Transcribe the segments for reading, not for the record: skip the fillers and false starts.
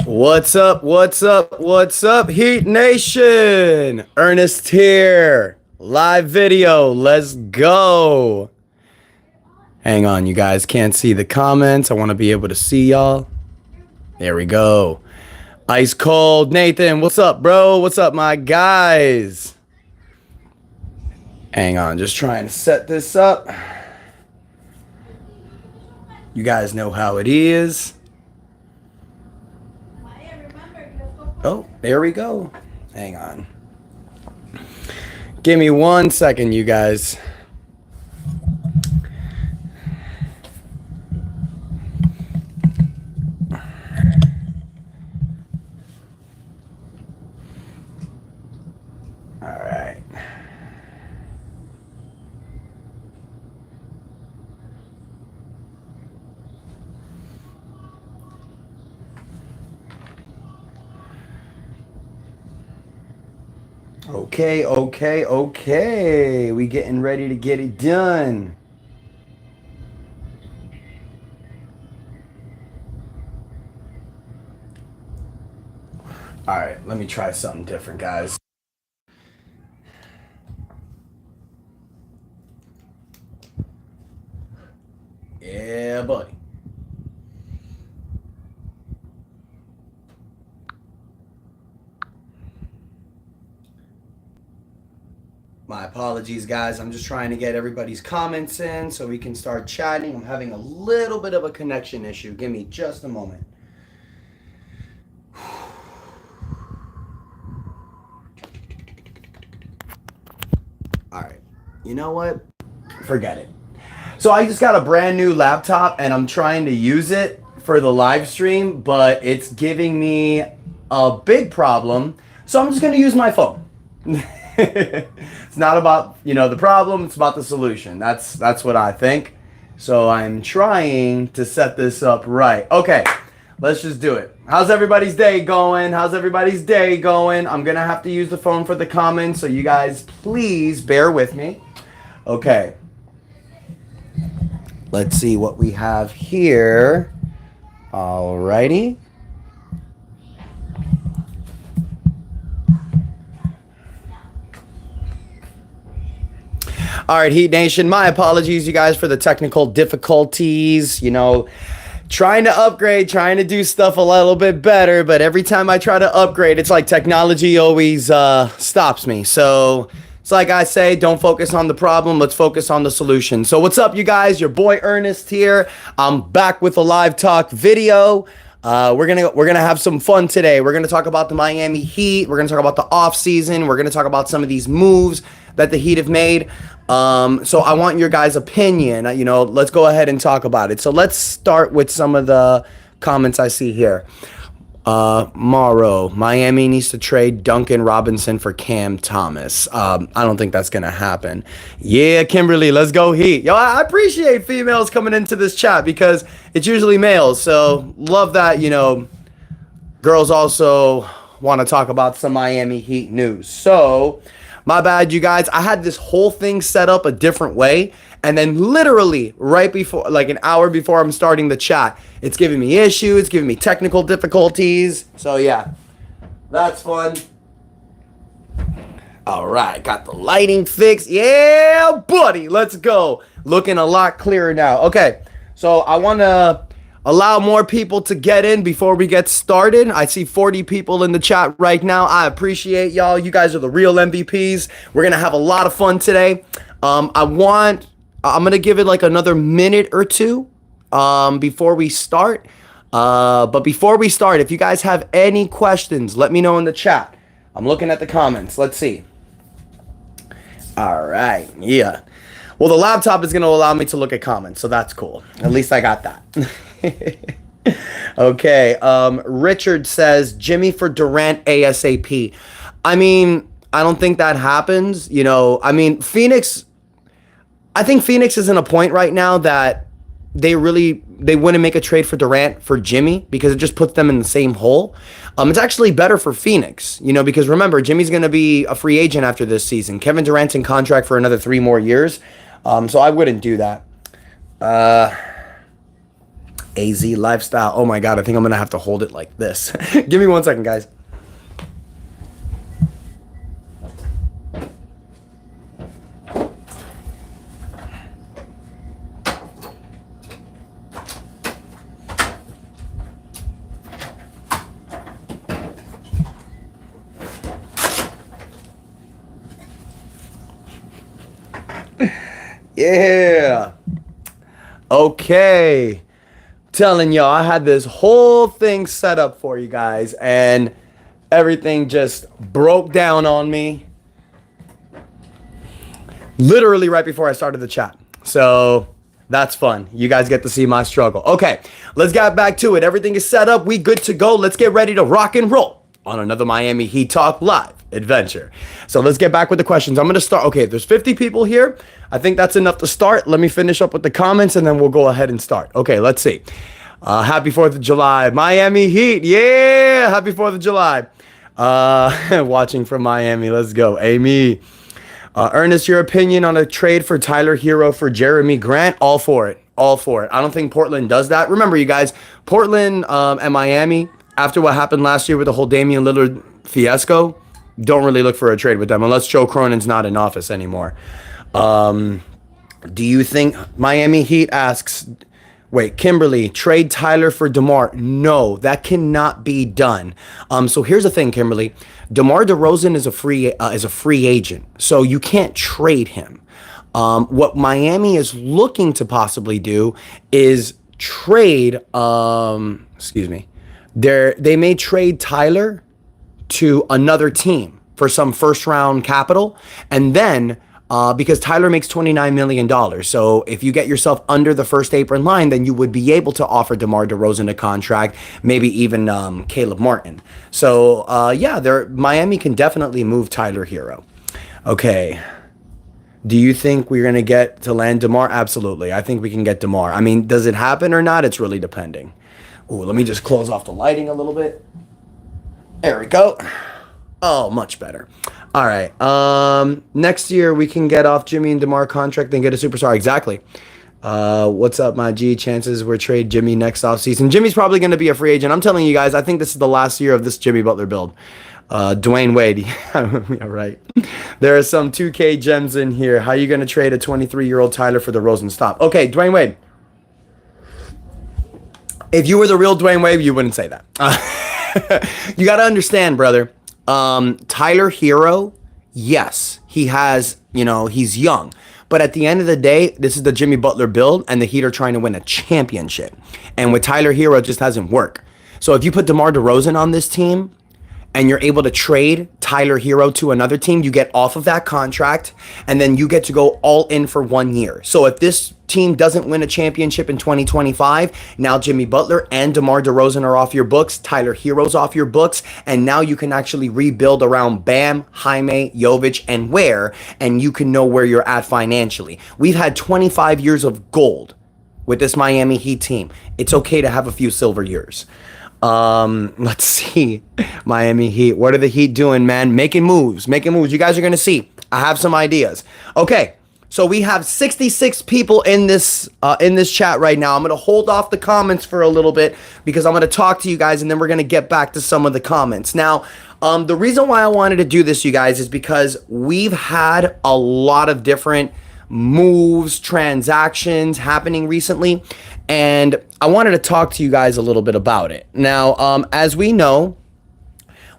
What's up? What's up? What's up, Heat Nation? Ernest here. Live video. Let's go. Hang on, you guys can't see the comments. I want to be able to see y'all. There we go. Ice cold. Nathan, what's up, bro? What's up, my guys? Hang on, just trying to set this up. You guys know how it is. Oh, there we go. Hang on. Give me 1 second, you guys. All right. Okay. We getting ready to get it done. All right, let me try something different, guys. Yeah, buddy. My apologies, guys. I'm just trying to get everybody's comments in so we can start chatting. I'm having a little bit of a connection issue. Give me just a moment. All right. You know what? Forget it. So I just got a brand new laptop and I'm trying to use it for the live stream, but it's giving me a big problem. So I'm just going to use my phone. It's not about, the problem, it's about the solution. That's what I think. So I'm trying to set this up right. Okay, let's just do it. How's everybody's day going? I'm going to have to use the phone for the comments, so you guys please bear with me. Okay. Let's see what we have here. Alrighty. All right, Heat Nation, my apologies, you guys, for the technical difficulties. Trying to upgrade, trying to do stuff a little bit better, but every time I try to upgrade, it's like technology always stops me. So it's like I say, don't focus on the problem, let's focus on the solution. So what's up, you guys? Your boy Ernest here. I'm back with a live talk video. We're gonna have some fun today. We're gonna talk about the Miami Heat. We're gonna talk about the offseason. We're gonna talk about some of these moves that the Heat have made. So I want your guys' opinion. Let's go ahead and talk about it. So let's start with some of the comments I see here. Morrow, Miami needs to trade Duncan Robinson for Cam Thomas. I don't think that's going to happen. Yeah, Kimberly, let's go Heat. Yo, I appreciate females coming into this chat because it's usually males. So love that, girls also want to talk about some Miami Heat news. So my bad, you guys. I had this whole thing set up a different way. And then literally right before, like an hour before I'm starting the chat, it's giving me issues, giving me technical difficulties. So yeah, that's fun. All right, got the lighting fixed. Yeah, buddy, let's go. Looking a lot clearer now. Okay, so I want to allow more people to get in before we get started. I see 40 people in the chat right now. I appreciate y'all. You guys are the real MVPs. We're going to have a lot of fun today. I'm going to give it like another minute or two before we start. But before we start, if you guys have any questions, let me know in the chat. I'm looking at the comments. Let's see. All right. Yeah. Well, the laptop is going to allow me to look at comments, so that's cool. At least I got that. Okay. Richard says, Jimmy for Durant ASAP. I mean, I don't think that happens. Phoenix, I think Phoenix is in a point right now that they wouldn't make a trade for Durant for Jimmy because it just puts them in the same hole. It's actually better for Phoenix, because remember, Jimmy's going to be a free agent after this season. Kevin Durant's in contract for another 3 more years. So I wouldn't do that. AZ lifestyle. Oh my God, I think I'm gonna have to hold it like this. Give me 1 second, guys. Yeah. Okay. Telling y'all, I had this whole thing set up for you guys, and everything just broke down on me literally right before I started the chat. So that's fun. You guys get to see my struggle. Okay, let's get back to it. Everything is set up. We good to go. Let's get ready to rock and roll on another Miami Heat Talk live adventure. So let's get back with the questions. I'm going to start. Okay, there's 50 people here. I think that's enough to start. Let me finish up with the comments, and then we'll go ahead and start. Okay, let's see. Happy 4th of July. Miami Heat. Yeah, happy 4th of July. Watching from Miami. Let's go. Amy. Ernest, your opinion on a trade for Tyler Herro for Jeremy Grant? All for it. All for it. I don't think Portland does that. Remember, you guys, Portland and Miami, after what happened last year with the whole Damian Lillard fiasco, don't really look for a trade with them unless Joe Cronin's not in office anymore. Do you think Miami Heat asks, wait, Kimberly, trade Tyler for DeMar? No, that cannot be done. So here's the thing, Kimberly. DeMar DeRozan is a free agent, so you can't trade him. What Miami is looking to possibly do is trade. They may trade Tyler to another team for some first round capital, and then because Tyler makes $29 million. So if you get yourself under the first apron line, then you would be able to offer DeMar DeRozan a contract, maybe even Caleb Martin. So Miami can definitely move Tyler Herro. Okay. Do you think we're going to get to land DeMar? Absolutely. I think we can get DeMar. I mean, does it happen or not? It's really depending. Ooh, let me just close off the lighting a little bit. There we go. Oh, much better. All right. Next year we can get off Jimmy and DeMar contract and get a superstar. Exactly. What's up, my G? Chances we're trade Jimmy next offseason. Jimmy's probably going to be a free agent. I'm telling you guys, I think this is the last year of this Jimmy Butler build. Dwayne Wade. Yeah, right. There are some 2K gems in here. How are you going to trade a 23-year-old Tyler for the Rosen? Stop. Okay, Dwayne Wade. If you were the real Dwayne Wade, you wouldn't say that. You got to understand, brother. Tyler Herro, yes, he has, he's young. But at the end of the day, this is the Jimmy Butler build, and the Heat are trying to win a championship. And with Tyler Herro, it just doesn't work. So if you put DeMar DeRozan on this team, and you're able to trade Tyler Herro to another team, you get off of that contract, and then you get to go all in for 1 year. So if this team doesn't win a championship in 2025, now Jimmy Butler and DeMar DeRozan are off your books, Tyler Herro's off your books, and now you can actually rebuild around Bam, Jaime, Jovic, and Ware, and you can know where you're at financially. We've had 25 years of gold with this Miami Heat team. It's okay to have a few silver years. Let's see. Miami Heat. What are the Heat doing, man? Making moves. You guys are going to see. I have some ideas. Okay. So we have 66 people in this chat right now. I'm going to hold off the comments for a little bit because I'm going to talk to you guys, and then we're going to get back to some of the comments. Now, the reason why I wanted to do this, you guys, is because we've had a lot of different moves, transactions happening recently, and I wanted to talk to you guys a little bit about it. Now, as we know,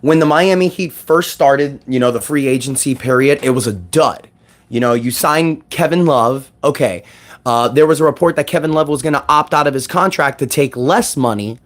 when the Miami Heat first started, the free agency period, it was a dud. You signed Kevin Love. Okay. There was a report that Kevin Love was going to opt out of his contract to take less money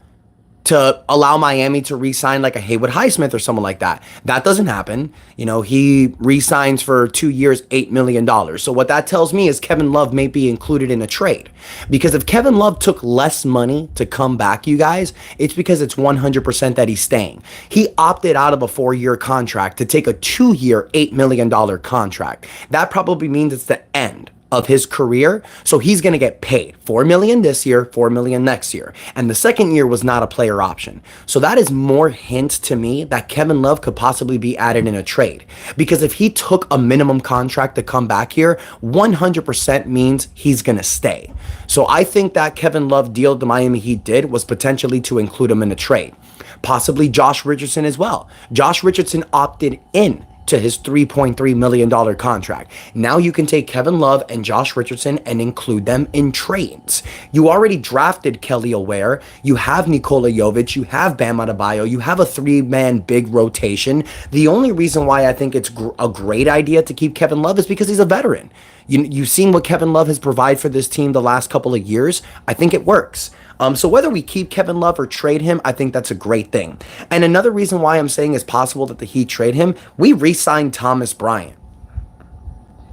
to allow Miami to re-sign like a Haywood Highsmith or someone like that. That doesn't happen. He re-signs for 2 years, $8 million. So what that tells me is Kevin Love may be included in a trade. Because if Kevin Love took less money to come back, you guys, it's because it's 100% that he's staying. He opted out of a 4-year contract to take a 2-year, $8 million contract. That probably means it's the end of his career. So he's going to get paid $4 million this year, $4 million next year. And the second year was not a player option. So that is more hint to me that Kevin Love could possibly be added in a trade. Because if he took a minimum contract to come back here, 100% means he's going to stay. So I think that Kevin Love deal the Miami Heat did was potentially to include him in a trade. Possibly Josh Richardson as well. Josh Richardson opted in to his $3.3 million contract. Now you can take Kevin Love and Josh Richardson and include them in trades. You already drafted Kelly Oubre. You have Nikola Jovic. You have Bam Adebayo. You have a three-man big rotation. The only reason why I think it's a great idea to keep Kevin Love is because he's a veteran. You've seen what Kevin Love has provided for this team the last couple of years. I think it works. So whether we keep Kevin Love or trade him, I think that's a great thing. And another reason why I'm saying it's possible that the Heat trade him, we re-signed Thomas Bryant.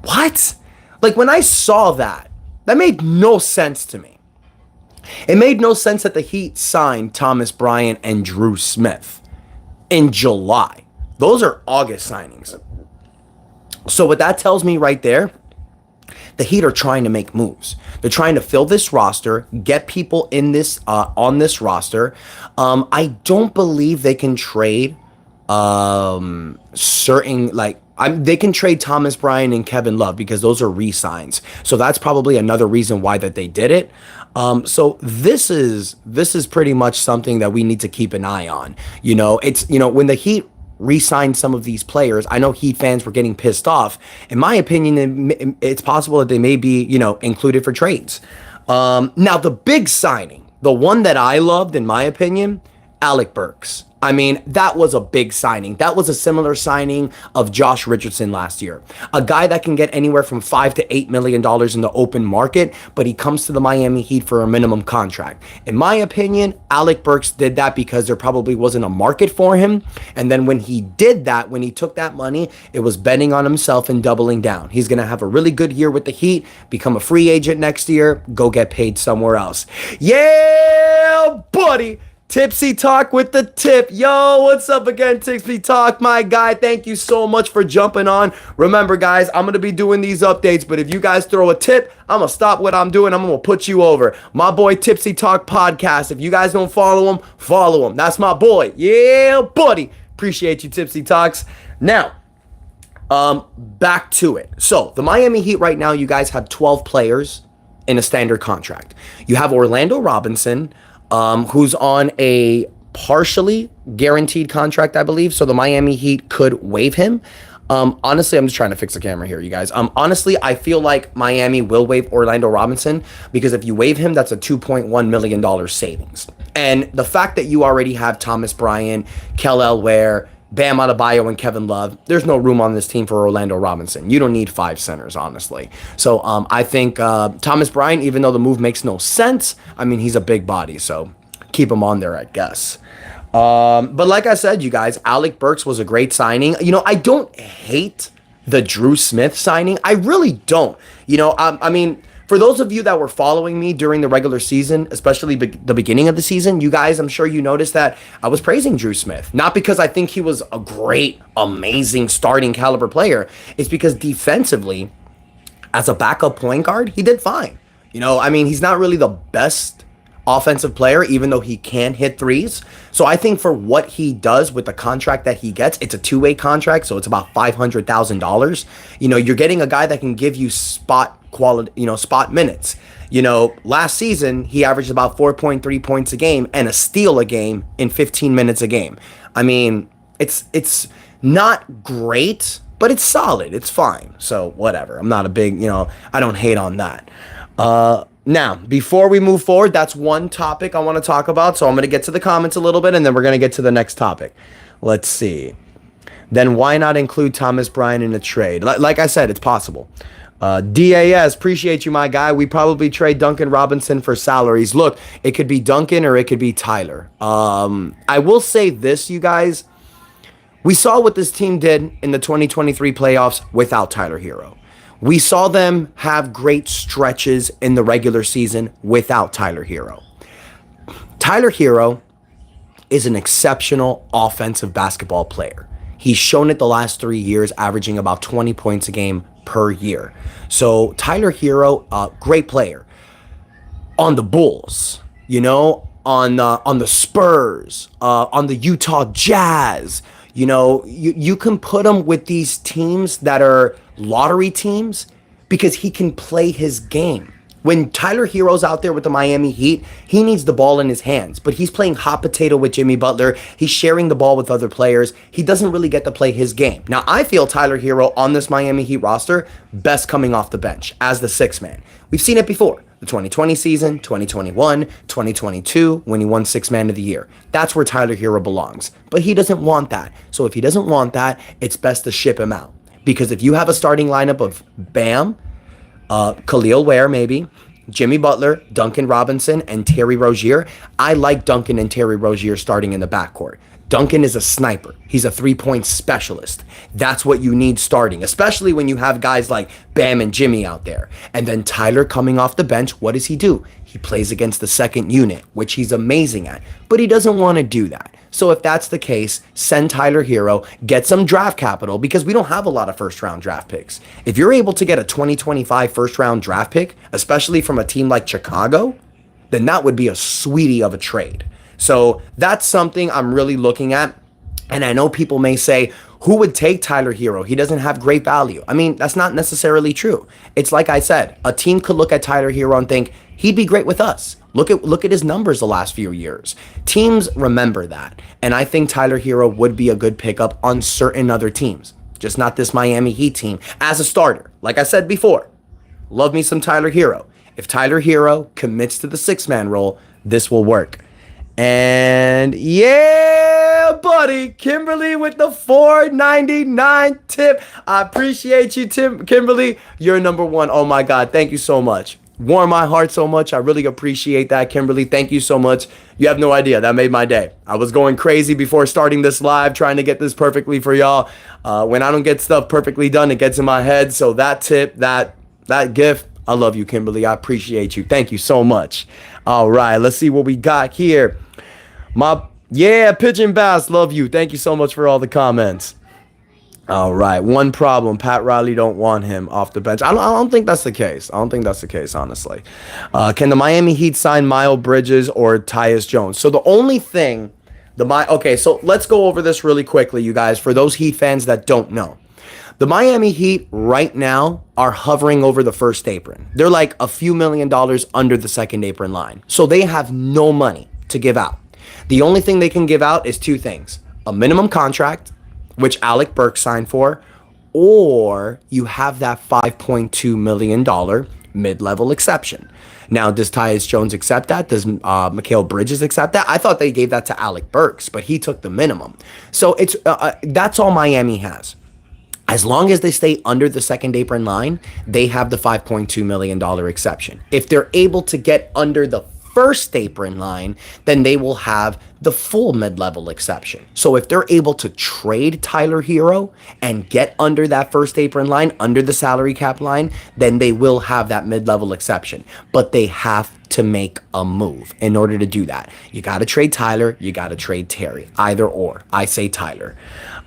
What? Like when I saw that made no sense to me. It made no sense that the Heat signed Thomas Bryant and Drew Smith in July. Those are August signings. So what that tells me right there, the Heat are trying to make moves. They're trying to fill this roster, get people in this on this roster. I don't believe they can trade they can trade Thomas Bryant and Kevin Love because those are re-signs. So that's probably another reason why that they did it. So this is pretty much something that we need to keep an eye on. When the Heat re-signed some of these players, I know Heat fans were getting pissed off. In my opinion, it's possible that they may be, included for trades. Now, the big signing, the one that I loved, in my opinion, Alec Burks. I mean, that was a big signing. That was a similar signing of Josh Richardson last year. A guy that can get anywhere from $5 to $8 million in the open market, but he comes to the Miami Heat for a minimum contract. In my opinion, Alec Burks did that because there probably wasn't a market for him. And then when he did that, when he took that money, it was betting on himself and doubling down. He's going to have a really good year with the Heat, become a free agent next year, go get paid somewhere else. Yeah, buddy. Tipsy Talk with the tip. Yo, what's up again, Tipsy Talk, my guy? Thank you so much for jumping on. Remember, guys, I'm going to be doing these updates, but if you guys throw a tip, I'm going to stop what I'm doing. I'm going to put you over. My boy, Tipsy Talk Podcast. If you guys don't follow him, follow him. That's my boy. Yeah, buddy. Appreciate you, Tipsy Talks. Now, back to it. So, the Miami Heat right now, you guys have 12 players in a standard contract. You have Orlando Robinson, who's on a partially guaranteed contract, I believe. So the Miami Heat could waive him. Honestly, I'm just trying to fix the camera here, you guys. Honestly, I feel like Miami will waive Orlando Robinson because if you waive him, that's a $2.1 million savings. And the fact that you already have Thomas Bryant, Kelly Oubre, Bam Adebayo, and Kevin Love, there's no room on this team for Orlando Robinson. You don't need 5 centers, honestly. So I think Thomas Bryant, even though the move makes no sense, I mean, he's a big body, so keep him on there, I guess. But like I said, you guys, Alec Burks was a great signing. I don't hate the Drew Smith signing. I really don't. I mean, for those of you that were following me during the regular season, especially the beginning of the season, you guys, I'm sure you noticed that I was praising Drew Smith. Not because I think he was a great, amazing starting caliber player. It's because defensively, as a backup point guard, he did fine. I mean, he's not really the best offensive player, even though he can hit threes. So I think for what he does with the contract that he gets, it's a two-way contract, so it's about $500,000. You're getting a guy that can give you spot quality, spot minutes. Last season, he averaged about 4.3 points a game and a steal a game in 15 minutes a game. I mean, it's not great, but it's solid. It's fine. So whatever. I'm not a big, I don't hate on that. Now, before we move forward, that's one topic I want to talk about. So I'm going to get to the comments a little bit, and then we're going to get to the next topic. Let's see. Then why not include Thomas Bryant in a trade? Like I said, it's possible. DAS, appreciate you, my guy. We probably trade Duncan Robinson for salaries. Look, it could be Duncan or it could be Tyler. I will say this, you guys. We saw what this team did in the 2023 playoffs without Tyler Herro. We saw them have great stretches in the regular season without Tyler Herro. Tyler Herro is an exceptional offensive basketball player. He's shown it the last 3 years, averaging about 20 points a game per year. So Tyler Herro, great player. On the Bulls, on the Spurs, on the Utah Jazz. You can put him with these teams that are lottery teams because he can play his game. When Tyler Herro's out there with the Miami Heat, he needs the ball in his hands, but he's playing hot potato with Jimmy Butler. He's sharing the ball with other players. He doesn't really get to play his game. Now, I feel Tyler Herro on this Miami Heat roster, best coming off the bench as the sixth man. We've seen it before. The 2020 season, 2021, 2022, when he won Sixth Man of the Year. That's where Tyler Herro belongs. But he doesn't want that. So if he doesn't want that, it's best to ship him out. Because if you have a starting lineup of Bam, Khalil Ware maybe, Jimmy Butler, Duncan Robinson, and Terry Rozier, I like Duncan and Terry Rozier starting in the backcourt. Duncan is a sniper. He's a three-point specialist. That's what you need starting, especially when you have guys like Bam and Jimmy out there. And then Tyler coming off the bench, what does he do? He plays against the second unit, which he's amazing at, but he doesn't want to do that. So if that's the case, send Tyler Herro, get some draft capital because we don't have a lot of first-round draft picks. If you're able to get a 2025 first-round draft pick, especially from a team like Chicago, then that would be a sweetie of a trade. So that's something I'm really looking at. And I know people may say, who would take Tyler Herro? He doesn't have great value. I mean, that's not necessarily true. It's like I said, a team could look at Tyler Herro and think, he'd be great with us. Look at his numbers the last few years. Teams remember that. And I think Tyler Herro would be a good pickup on certain other teams. Just not this Miami Heat team. As a starter, like I said before, love me some Tyler Herro. If Tyler Herro commits to the six-man role, this will work. And yeah, buddy, Kimberly with the $4.99 tip. I appreciate you, Kimberly. You're number one. Oh my God, thank you so much. Warm my heart so much. I really appreciate that, Kimberly. Thank you so much. You have no idea. That made my day. I was going crazy before starting this live, trying to get this perfectly for y'all. When I don't get stuff perfectly done, it gets in my head. So that tip, that gift, I love you, Kimberly. I appreciate you. Thank you so much. All right, let's see what we got here. Pigeon Bass, love you. Thank you so much for all the comments. All right, one problem. Pat Riley don't want him off the bench. I don't think that's the case. I don't think that's the case, honestly. Can the Miami Heat sign Miles Bridges or Tyus Jones? So the only thing, so let's go over this really quickly, you guys, for those Heat fans that don't know. The Miami Heat right now are hovering over the first apron. They're like a few $1 million under the second apron line. So they have no money to give out. The only thing they can give out is two things: a minimum contract, which Alec Burks signed for, or you have that $5.2 million mid-level exception. Now, does Tyus Jones accept that? Does Mikal Bridges accept that? I thought they gave that to Alec Burks, but he took the minimum. So it's that's all Miami has. As long as they stay under the second apron line, they have the $5.2 million exception. If they're able to get under the first apron line, then they will have the full mid-level exception. So if they're able to trade Tyler Herro and get under that first apron line, under the salary cap line, then they will have that mid-level exception. But they have to make a move in order to do that. You got to trade Tyler, you got to trade Terry, either or. I say Tyler.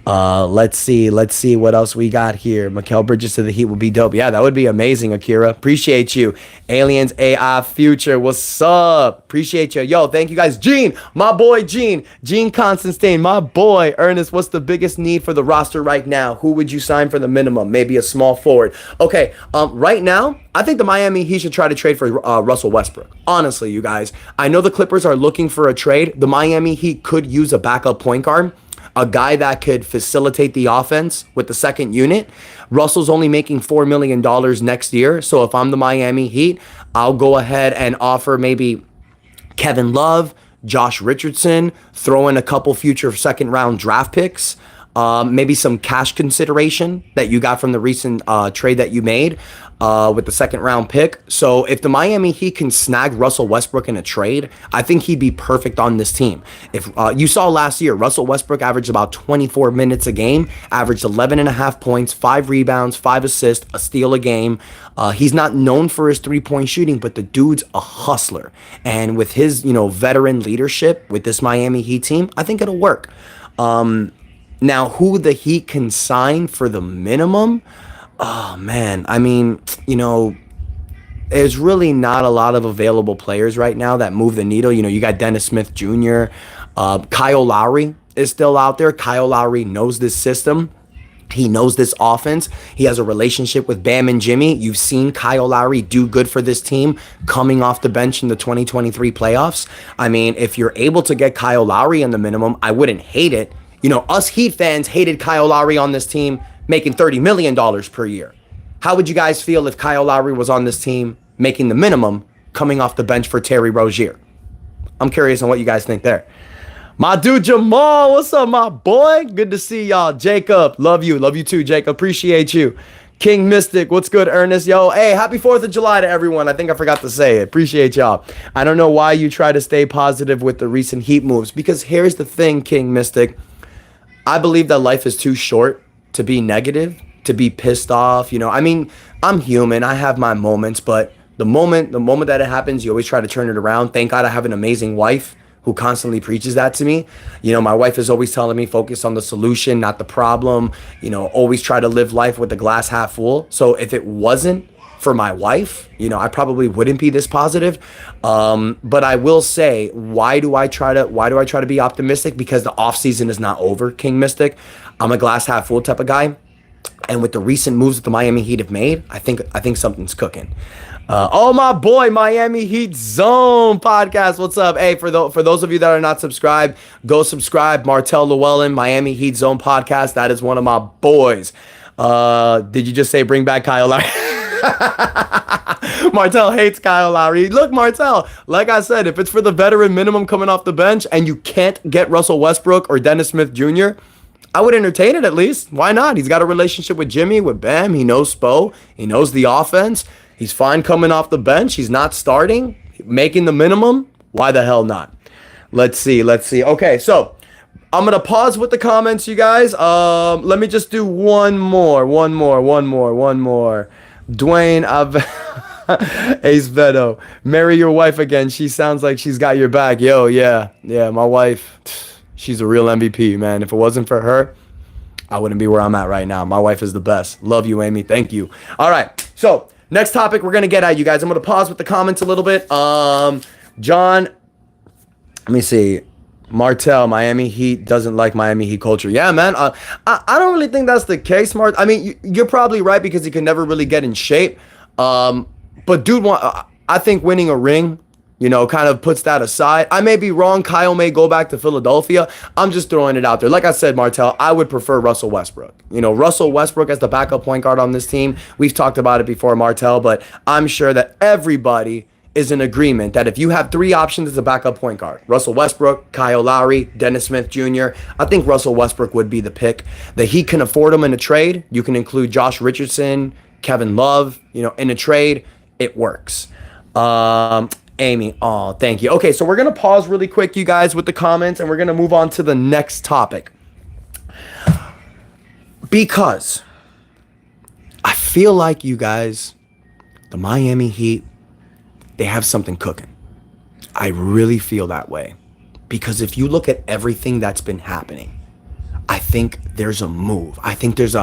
Let's see what else we got here. Mikal Bridges to the Heat would be dope. Yeah, that would be amazing, Akira. Appreciate you. Aliens AI Future, what's up? Appreciate you. Yo, thank you guys. Gene, my boy Gene Constantine, my boy Ernest. What's the biggest need for the roster right now? Who would you sign for the minimum? Maybe a small forward. Okay, right now, I think the Miami Heat should try to trade for Russell Westbrook. Honestly, you guys, I know the Clippers are looking for a trade. The Miami Heat could use a backup point guard, a guy that could facilitate the offense with the second unit. Russell's only making $4 million next year. So if I'm the Miami Heat, I'll go ahead and offer maybe Kevin Love, Josh Richardson, throw in a couple future second round draft picks, maybe some cash consideration that you got from the recent trade that you made with the second round pick. So if the Miami Heat can snag Russell Westbrook in a trade, I think he'd be perfect on this team. If you saw last year, Russell Westbrook averaged about 24 minutes a game, averaged 11.5 points, 5 rebounds, 5 assists, a steal a game. He's not known for his three-point shooting, but the dude's a hustler. And with his, veteran leadership with this Miami Heat team, I think it'll work. Now, who the Heat can sign for the minimum? Oh man, I mean, there's really not a lot of available players right now that move the needle. You got Dennis Smith Jr., Kyle Lowry is still out there. Kyle Lowry knows this system. He knows this offense. He has a relationship with Bam and Jimmy. You've seen Kyle Lowry do good for this team coming off the bench in the 2023 playoffs. I mean, if you're able to get Kyle Lowry in the minimum, I wouldn't hate it. Us Heat fans hated Kyle Lowry on this team making $30 million per year. How would you guys feel if Kyle Lowry was on this team making the minimum coming off the bench for Terry Rozier? I'm curious on what you guys think there. My dude Jamal, what's up, my boy? Good to see y'all. Jacob, love you. Love you too, Jacob. Appreciate you. King Mystic, what's good, Ernest? Yo, hey, happy 4th of July to everyone. I think I forgot to say it. Appreciate y'all. I don't know why you try to stay positive with the recent Heat moves, because here's the thing, King Mystic. I believe that life is too short to be negative, to be pissed off. I mean, I'm human. I have my moments, but the moment that it happens, you always try to turn it around. Thank God I have an amazing wife who constantly preaches that to me. My wife is always telling me focus on the solution, not the problem. Always try to live life with the glass half full. So if it wasn't for my wife, I probably wouldn't be this positive. But I will say, why do I try to be optimistic? Because the offseason is not over, King Mystic. I'm a glass half full type of guy. And with the recent moves that the Miami Heat have made, I think something's cooking. Oh, my boy, Miami Heat Zone podcast. What's up? Hey, for those of you that are not subscribed, go subscribe. Martell Llewellyn, Miami Heat Zone podcast. That is one of my boys. Did you just say bring back Kyle Lowry? Martell hates Kyle Lowry. Look, Martell, like I said, if it's for the veteran minimum coming off the bench and you can't get Russell Westbrook or Dennis Smith Jr., I would entertain it at least. Why not? He's got a relationship with Jimmy, with Bam. He knows Spo. He knows the offense. He's fine coming off the bench. He's not starting, making the minimum. Why the hell not? Let's see. Okay, so I'm going to pause with the comments, you guys. Let me just do one more. Dwayne, Ace Veto. Marry your wife again. She sounds like she's got your back. Yo, yeah, my wife, she's a real MVP, man. If it wasn't for her, I wouldn't be where I'm at right now. My wife is the best. Love you, Amy. Thank you. All right, so next topic we're going to get at, you guys. I'm going to pause with the comments a little bit. John, let me see. Martell, Miami Heat doesn't like Miami Heat culture. Yeah, man. I don't really think that's the case, Mart. I mean, you're probably right because he can never really get in shape. But dude, I think winning a ring, kind of puts that aside. I may be wrong. Kyle may go back to Philadelphia. I'm just throwing it out there. Like I said, Martell, I would prefer Russell Westbrook. Russell Westbrook as the backup point guard on this team. We've talked about it before, Martell, but I'm sure that everybody is in agreement that if you have three options as a backup point guard, Russell Westbrook, Kyle Lowry, Dennis Smith Jr., I think Russell Westbrook would be the pick. The Heat can afford him in a trade. You can include Josh Richardson, Kevin Love, in a trade. It works. Amy, oh, thank you. Okay, so we're going to pause really quick, you guys, with the comments, and we're going to move on to the next topic. Because I feel like you guys, the Miami Heat, they have something cooking. I really feel that way. Because if you look at everything that's been happening, I think there's a move. I think there's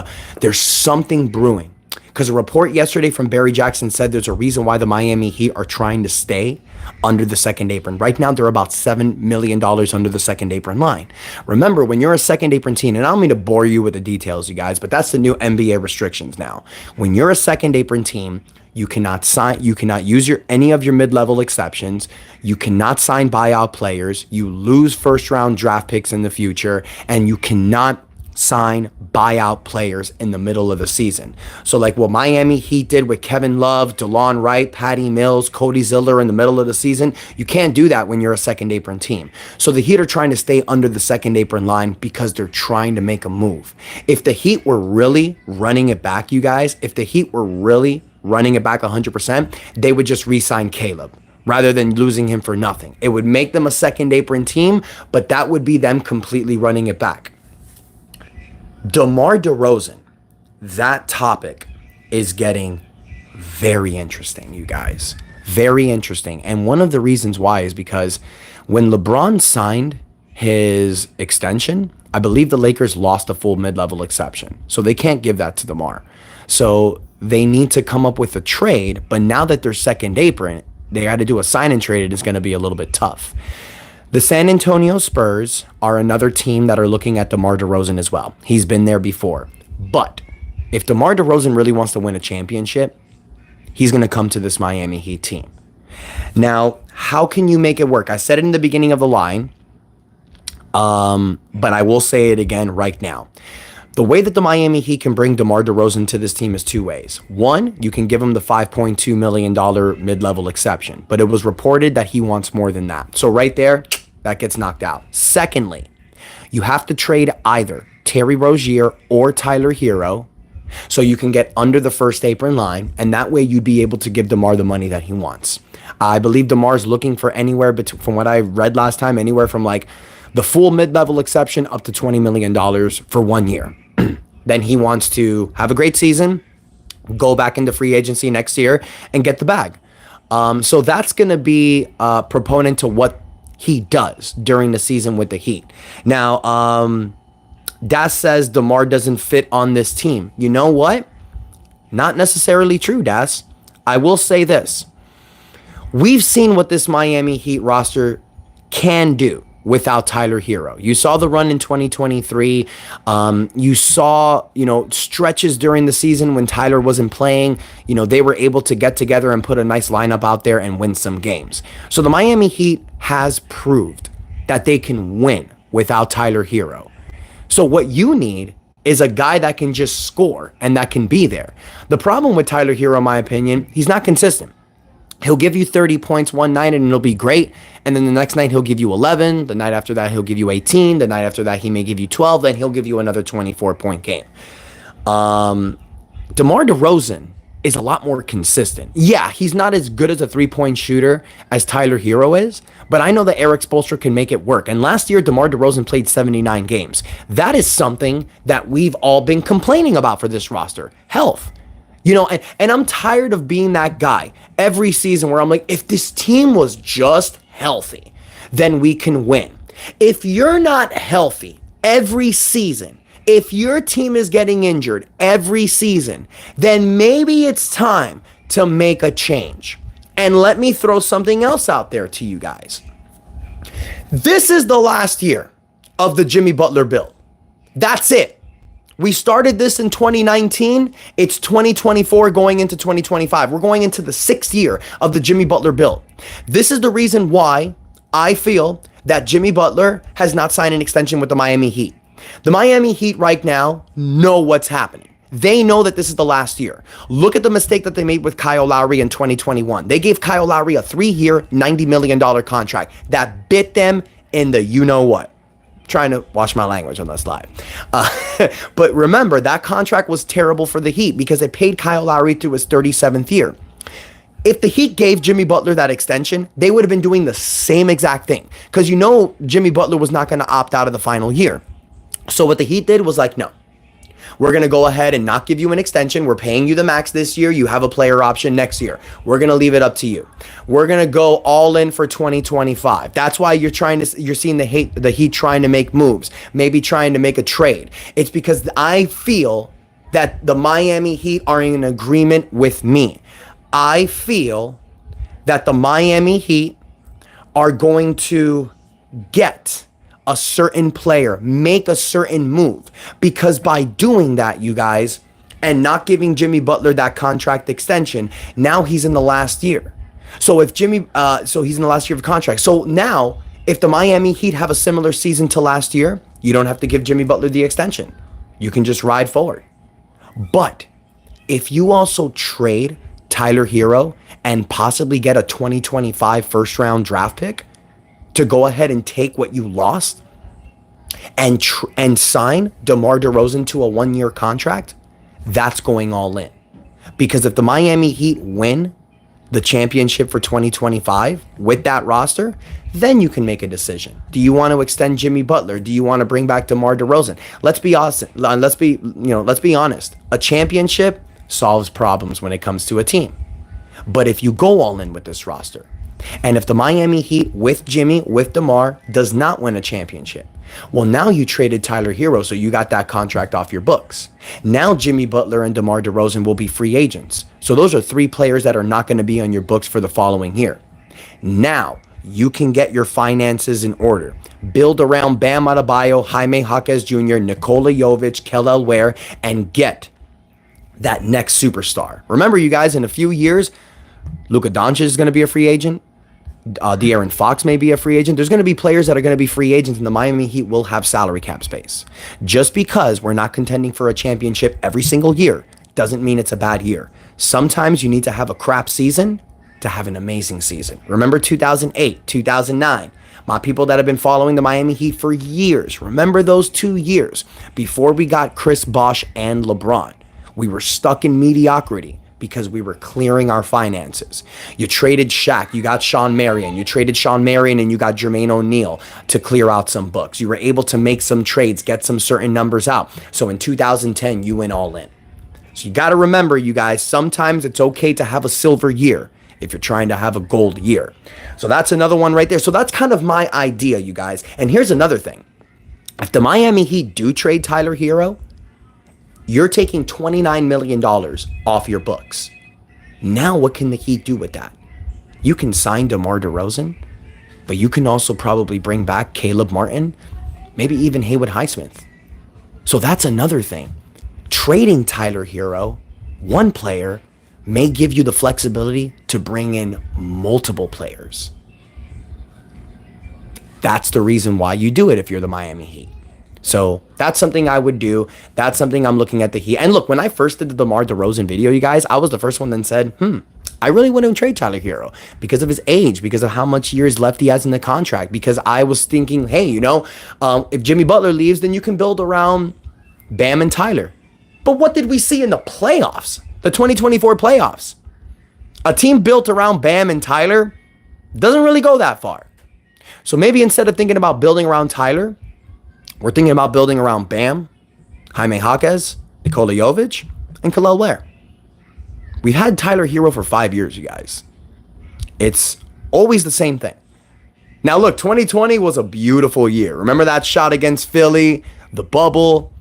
something brewing. Because a report yesterday from Barry Jackson said there's a reason why the Miami Heat are trying to stay under the second apron. Right now, they're about $7 million under the second apron line. Remember, when you're a second apron team, and I don't mean to bore you with the details, you guys, but that's the new NBA restrictions now. When you're a second apron team, you cannot use any of your mid-level exceptions. You cannot sign buyout players. You lose first-round draft picks in the future, and you cannot sign buyout players in the middle of the season. So like what Miami Heat did with Kevin Love, DeLon Wright, Patty Mills, Cody Ziller in the middle of the season, you can't do that when you're a second apron team. So the Heat are trying to stay under the second apron line because they're trying to make a move. If the Heat were really running it back, you guys, if the Heat were really running it back 100%, they would just re-sign Caleb rather than losing him for nothing. It would make them a second apron team, but that would be them completely running it back. DeMar DeRozan, that topic is getting very interesting, you guys. Very interesting. And one of the reasons why is because when LeBron signed his extension, I believe the Lakers lost a full mid-level exception, so they can't give that to DeMar. So they need to come up with a trade, but now that they're second apron, they had to do a sign and trade. It is going to be a little bit tough. The San Antonio Spurs are another team that are looking at DeMar DeRozan as well. He's been there before. But if DeMar DeRozan really wants to win a championship, he's going to come to this Miami Heat team. Now, how can you make it work? I said it in the beginning of the line, but I will say it again right now. The way that the Miami Heat can bring DeMar DeRozan to this team is two ways. One, you can give him the $5.2 million mid-level exception, but it was reported that he wants more than that. So right there, that gets knocked out. Secondly, you have to trade either Terry Rozier or Tyler Herro so you can get under the first apron line, and that way you'd be able to give DeMar the money that he wants. I believe DeMar's looking for anywhere between, from what I read last time, anywhere from like the full mid-level exception up to $20 million for 1 year. Then he wants to have a great season, go back into free agency next year, and get the bag. So that's going to be a proponent to what he does during the season with the Heat. Now, Das says DeMar doesn't fit on this team. You know what? Not necessarily true, Das. I will say this. We've seen what this Miami Heat roster can do without Tyler Herro. You saw the run in 2023. You saw, stretches during the season when Tyler wasn't playing. They were able to get together and put a nice lineup out there and win some games. So the Miami Heat has proved that they can win without Tyler Herro. So what you need is a guy that can just score and that can be there. The problem with Tyler Herro, in my opinion, he's not consistent. He'll give you 30 points one night and it'll be great. And then the next night he'll give you 11. The night after that he'll give you 18. The night after that he may give you 12. Then he'll give you another 24-point game. DeMar DeRozan is a lot more consistent. Yeah, he's not as good as a three-point shooter as Tyler Herro is, but I know that Eric Spoelstra can make it work. And last year, DeMar DeRozan played 79 games. That is something that we've all been complaining about for this roster. Health. And I'm tired of being that guy every season where I'm like, if this team was just healthy, then we can win. If you're not healthy every season, if your team is getting injured every season, then maybe it's time to make a change. And let me throw something else out there to you guys. This is the last year of the Jimmy Butler build. That's it. We started this in 2019. It's 2024 going into 2025. We're going into the 6th year of the Jimmy Butler build. This is the reason why I feel that Jimmy Butler has not signed an extension with the Miami Heat. The Miami Heat right now know what's happening. They know that this is the last year. Look at the mistake that they made with Kyle Lowry in 2021. They gave Kyle Lowry a 3-year, $90 million contract that bit them in the you-know-what. Trying to watch my language on this live. But remember, that contract was terrible for the Heat because it paid Kyle Lowry through his 37th year. If the Heat gave Jimmy Butler that extension, they would have been doing the same exact thing because Jimmy Butler was not going to opt out of the final year. So what the Heat did was like, no, we're going to go ahead and not give you an extension. We're paying you the max this year. You have a player option next year. We're going to leave it up to you. We're going to go all in for 2025. That's why you're seeing the Heat trying to make moves, maybe trying to make a trade. It's because I feel that the Miami Heat are in agreement with me. I feel that the Miami Heat are going to get a certain player, make a certain move, because by doing that, you guys, and not giving Jimmy Butler that contract extension, now he's in the last year. So if he's in the last year of contract. So now, if the Miami Heat have a similar season to last year, you don't have to give Jimmy Butler the extension. You can just ride forward. But if you also trade Tyler Herro and possibly get a 2025 first round draft pick to go ahead and take what you lost and sign DeMar DeRozan to a 1-year contract, that's going all in. Because if the Miami Heat win the championship for 2025 with that roster, then you can make a decision. Do you want to extend Jimmy Butler? Do you want to bring back DeMar DeRozan? Let's be honest. A championship solves problems when it comes to a team. But if you go all in with this roster, And if the Miami Heat with Jimmy, with DeMar, does not win a championship, well, now you traded Tyler Herro, so you got that contract off your books. Now Jimmy Butler and DeMar DeRozan will be free agents. So those are 3 players that are not going to be on your books for the following year. Now you can get your finances in order. Build around Bam Adebayo, Jaime Jaquez Jr., Nikola Jovic, Kelly Ware, and get that next superstar. Remember, you guys, in a few years, Luka Doncic is going to be a free agent. De'Aaron Fox may be a free agent. There's going to be players that are going to be free agents, and the Miami Heat will have salary cap space. Just because we're not contending for a championship every single year doesn't mean it's a bad year. Sometimes you need to have a crap season to have an amazing season. Remember 2008, 2009. My people that have been following the Miami Heat for years, remember those 2 years before we got Chris Bosh and LeBron. We were stuck in mediocrity because we were clearing our finances. You traded Shaq, you got Sean Marion. You traded Sean Marion and you got Jermaine O'Neal to clear out some books. You were able to make some trades, get some certain numbers out. So in 2010, you went all in. So you got to remember, you guys, sometimes it's okay to have a silver year if you're trying to have a gold year. So that's another one right there. So that's kind of my idea, you guys. And here's another thing. If the Miami Heat do trade Tyler Herro, you're taking $29 million off your books. Now what can the Heat do with that? You can sign DeMar DeRozan, but you can also probably bring back Caleb Martin, maybe even Haywood Highsmith. So that's another thing. Trading Tyler Herro, one player, may give you the flexibility to bring in multiple players. That's the reason why you do it if you're the Miami Heat. So that's something I would do. That's something I'm looking at the Heat. And look, when I first did the DeMar DeRozan video, you guys, I was the first one that said, I really wouldn't trade Tyler Herro because of his age, because of how much years left he has in the contract, because I was thinking, hey, if Jimmy Butler leaves, then you can build around Bam and Tyler. But what did we see in the playoffs, the 2024 playoffs? A team built around Bam and Tyler doesn't really go that far. So maybe instead of thinking about building around Tyler, we're thinking about building around Bam, Jaime Jaquez, Nikola Jovic, and Kelly Ware. We've had Tyler Herro for 5 years, you guys. It's always the same thing. Now, look, 2020 was a beautiful year. Remember that shot against Philly, the bubble?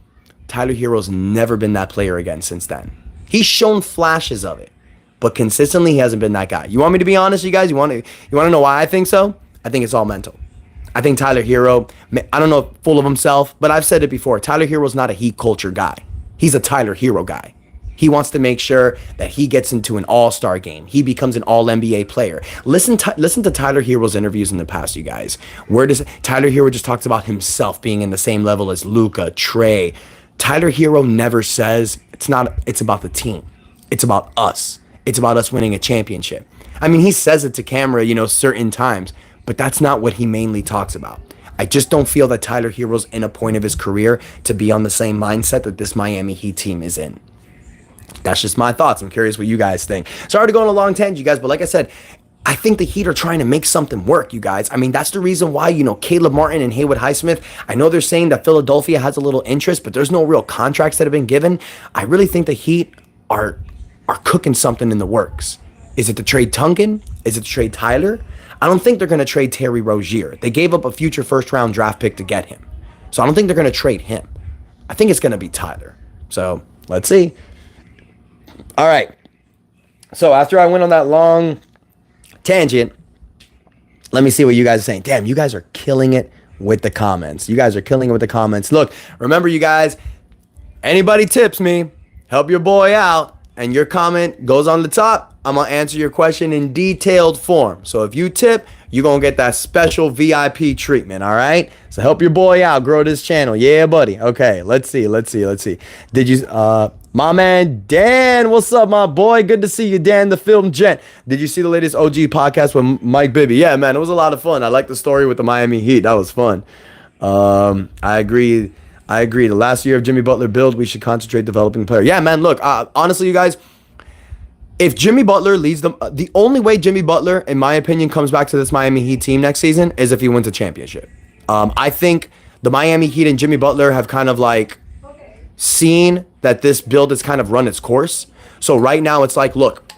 Tyler Herro's never been that player again since then. He's shown flashes of it, but consistently he hasn't been that guy. You want me to be honest, you guys? You want to know why I think so? I think it's all mental. I think Tyler Herro, I don't know, full of himself, but I've said it before. Tyler Herro's not a Heat culture guy. He's a Tyler Herro guy. He wants to make sure that he gets into an all-star game. He becomes an all-NBA player. Listen to Tyler Herro's interviews in the past, you guys. Where does Tyler Herro just talks about himself being in the same level as Luka, Trey. Tyler Herro never says it's about the team. It's about us. It's about us winning a championship. I mean, he says it to camera, certain times, but that's not what he mainly talks about. I just don't feel that Tyler Herro's in a point of his career to be on the same mindset that this Miami Heat team is in. That's just my thoughts. I'm curious what you guys think. Sorry to go on a long tangent, you guys, but like I said, I think the Heat are trying to make something work, you guys. I mean, that's the reason why, Caleb Martin and Haywood Highsmith, I know they're saying that Philadelphia has a little interest, but there's no real contracts that have been given. I really think the Heat are cooking something in the works. Is it to trade Tunkin? Is it to trade Tyler? I don't think they're going to trade Terry Rozier. They gave up a future first-round draft pick to get him. So I don't think they're going to trade him. I think it's going to be Tyler. So let's see. All right. So after I went on that long tangent, let me see what you guys are saying. Damn, you guys are killing it with the comments. Look, remember, you guys, anybody tips me, help your boy out, and your comment goes on the top, I'm going to answer your question in detailed form. So if you tip, you're going to get that special VIP treatment, all right? So help your boy out, grow this channel. Yeah, buddy. Okay, let's see. Did you, my man, Dan, what's up, my boy? Good to see you, Dan, the film gent. Did you see the latest OG podcast with Mike Bibby? Yeah, man, it was a lot of fun. I like the story with the Miami Heat. That was fun. I agree. The last year of Jimmy Butler build, we should concentrate developing player. Yeah, man, look, honestly, you guys, if Jimmy Butler leads them, the only way Jimmy Butler, in my opinion, comes back to this Miami Heat team next season is if he wins a championship. I think the Miami Heat and Jimmy Butler have kind of seen that this build has kind of run its course. So right now it's like, look,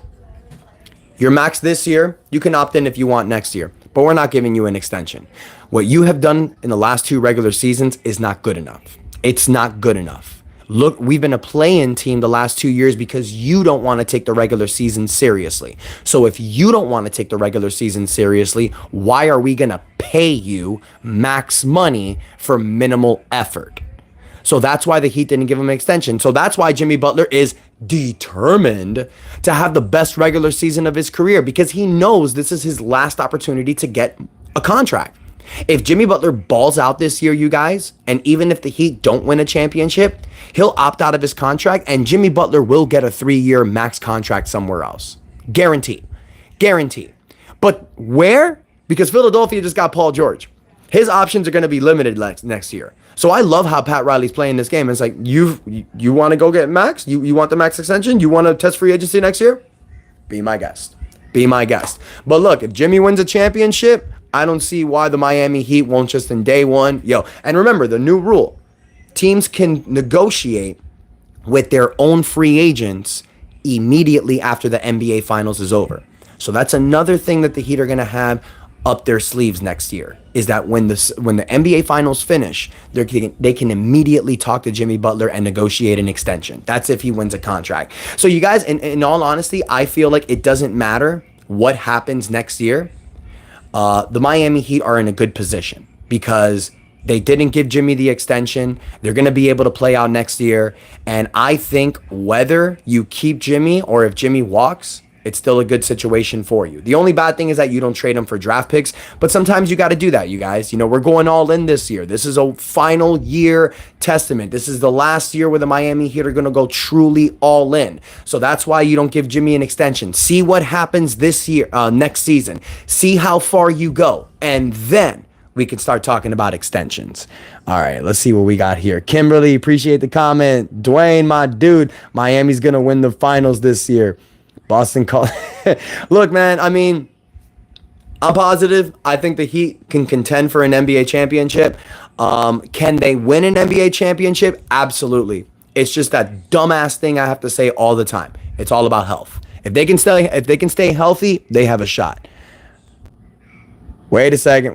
Your max this year, you can opt in if you want next year, but we're not giving you an extension. What you have done in the last 2 regular seasons is not good enough. It's not good enough. Look, we've been a play-in team the last 2 years because you don't want to take the regular season seriously. So if you don't want to take the regular season seriously, why are we going to pay you max money for minimal effort? So that's why the Heat didn't give him an extension. So that's why Jimmy Butler is determined to have the best regular season of his career, because he knows this is his last opportunity to get a contract. If Jimmy Butler balls out this year, you guys, and even if the Heat don't win a championship, he'll opt out of his contract and Jimmy Butler will get a 3-year max contract somewhere else. Guaranteed. Guaranteed. But where? Because Philadelphia just got Paul George. His options are going to be limited next year. So I love how Pat Riley's playing this game. It's like, you want to go get max? You want the max extension? You want to test free agency next year? Be my guest. Be my guest. But look, if Jimmy wins a championship, I don't see why the Miami Heat won't just in day one. And remember, the new rule, teams can negotiate with their own free agents immediately after the NBA Finals is over. So that's another thing that the Heat are going to have up their sleeves next year, is that when the NBA Finals finish, they can immediately talk to Jimmy Butler and negotiate an extension. That's if he wins a contract. So you guys, in all honesty, I feel like it doesn't matter what happens next year. The Miami Heat are in a good position because they didn't give Jimmy the extension. They're going to be able to play out next year. And I think whether you keep Jimmy or if Jimmy walks, it's still a good situation for you. The only bad thing is that you don't trade him for draft picks, but sometimes you got to do that, you guys. We're going all in this year. This is a final year testament. This is the last year where the Miami Heat are going to go truly all in. So that's why you don't give Jimmy an extension. See what happens this year, next season. See how far you go, and then we can start talking about extensions. All right, let's see what we got here. Kimberly, appreciate the comment. Dwayne, my dude, Miami's going to win the finals this year. Boston call. Look, man, I'm positive. I think the Heat can contend for an NBA championship. Can they win an NBA championship? Absolutely. It's just that dumbass thing I have to say all the time. It's all about health. If they can stay healthy, they have a shot. Wait a second.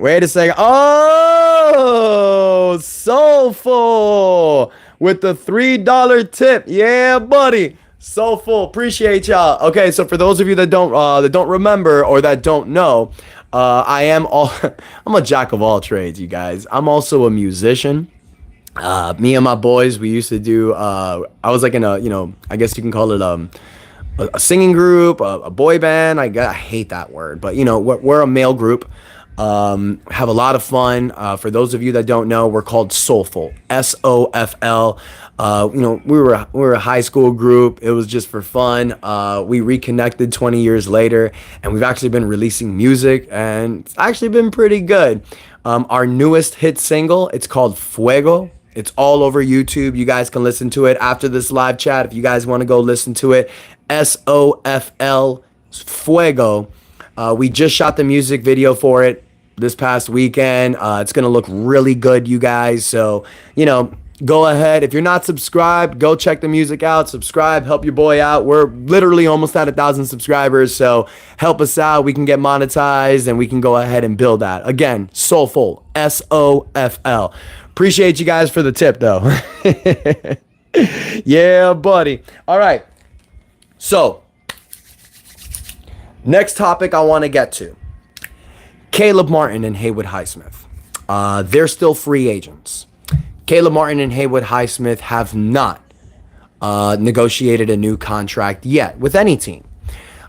Oh, Soulful with the $3 tip. Yeah, buddy. Soulful, appreciate y'all. Okay, so for those of you that don't remember or that don't know, I'm a jack of all trades, you guys. I'm also a musician. Me and my boys, we used to do. I was like in a, I guess you can call it a singing group, a boy band. I hate that word, but we're a male group. Have a lot of fun. For those of you that don't know, we're called Soulful, SOFL. We were a high school group. It was just for fun. We reconnected 20 years later, and we've actually been releasing music, and it's actually been pretty good. Our newest hit single, it's called Fuego. It's all over YouTube. You guys can listen to it after this live chat if you guys want to go listen to it. SOFL, Fuego. We just shot the music video for it this past weekend. It's going to look really good, you guys. So, go ahead. If you're not subscribed, go check the music out. Subscribe, help your boy out. We're literally almost at 1,000 subscribers. So help us out. We can get monetized and we can go ahead and build that. Again, Soulful, SOFL. Appreciate you guys for the tip, though. Yeah, buddy. All right. So, next topic I want to get to. Caleb Martin and Haywood Highsmith. They're still free agents. Caleb Martin and Haywood Highsmith have not negotiated a new contract yet with any team.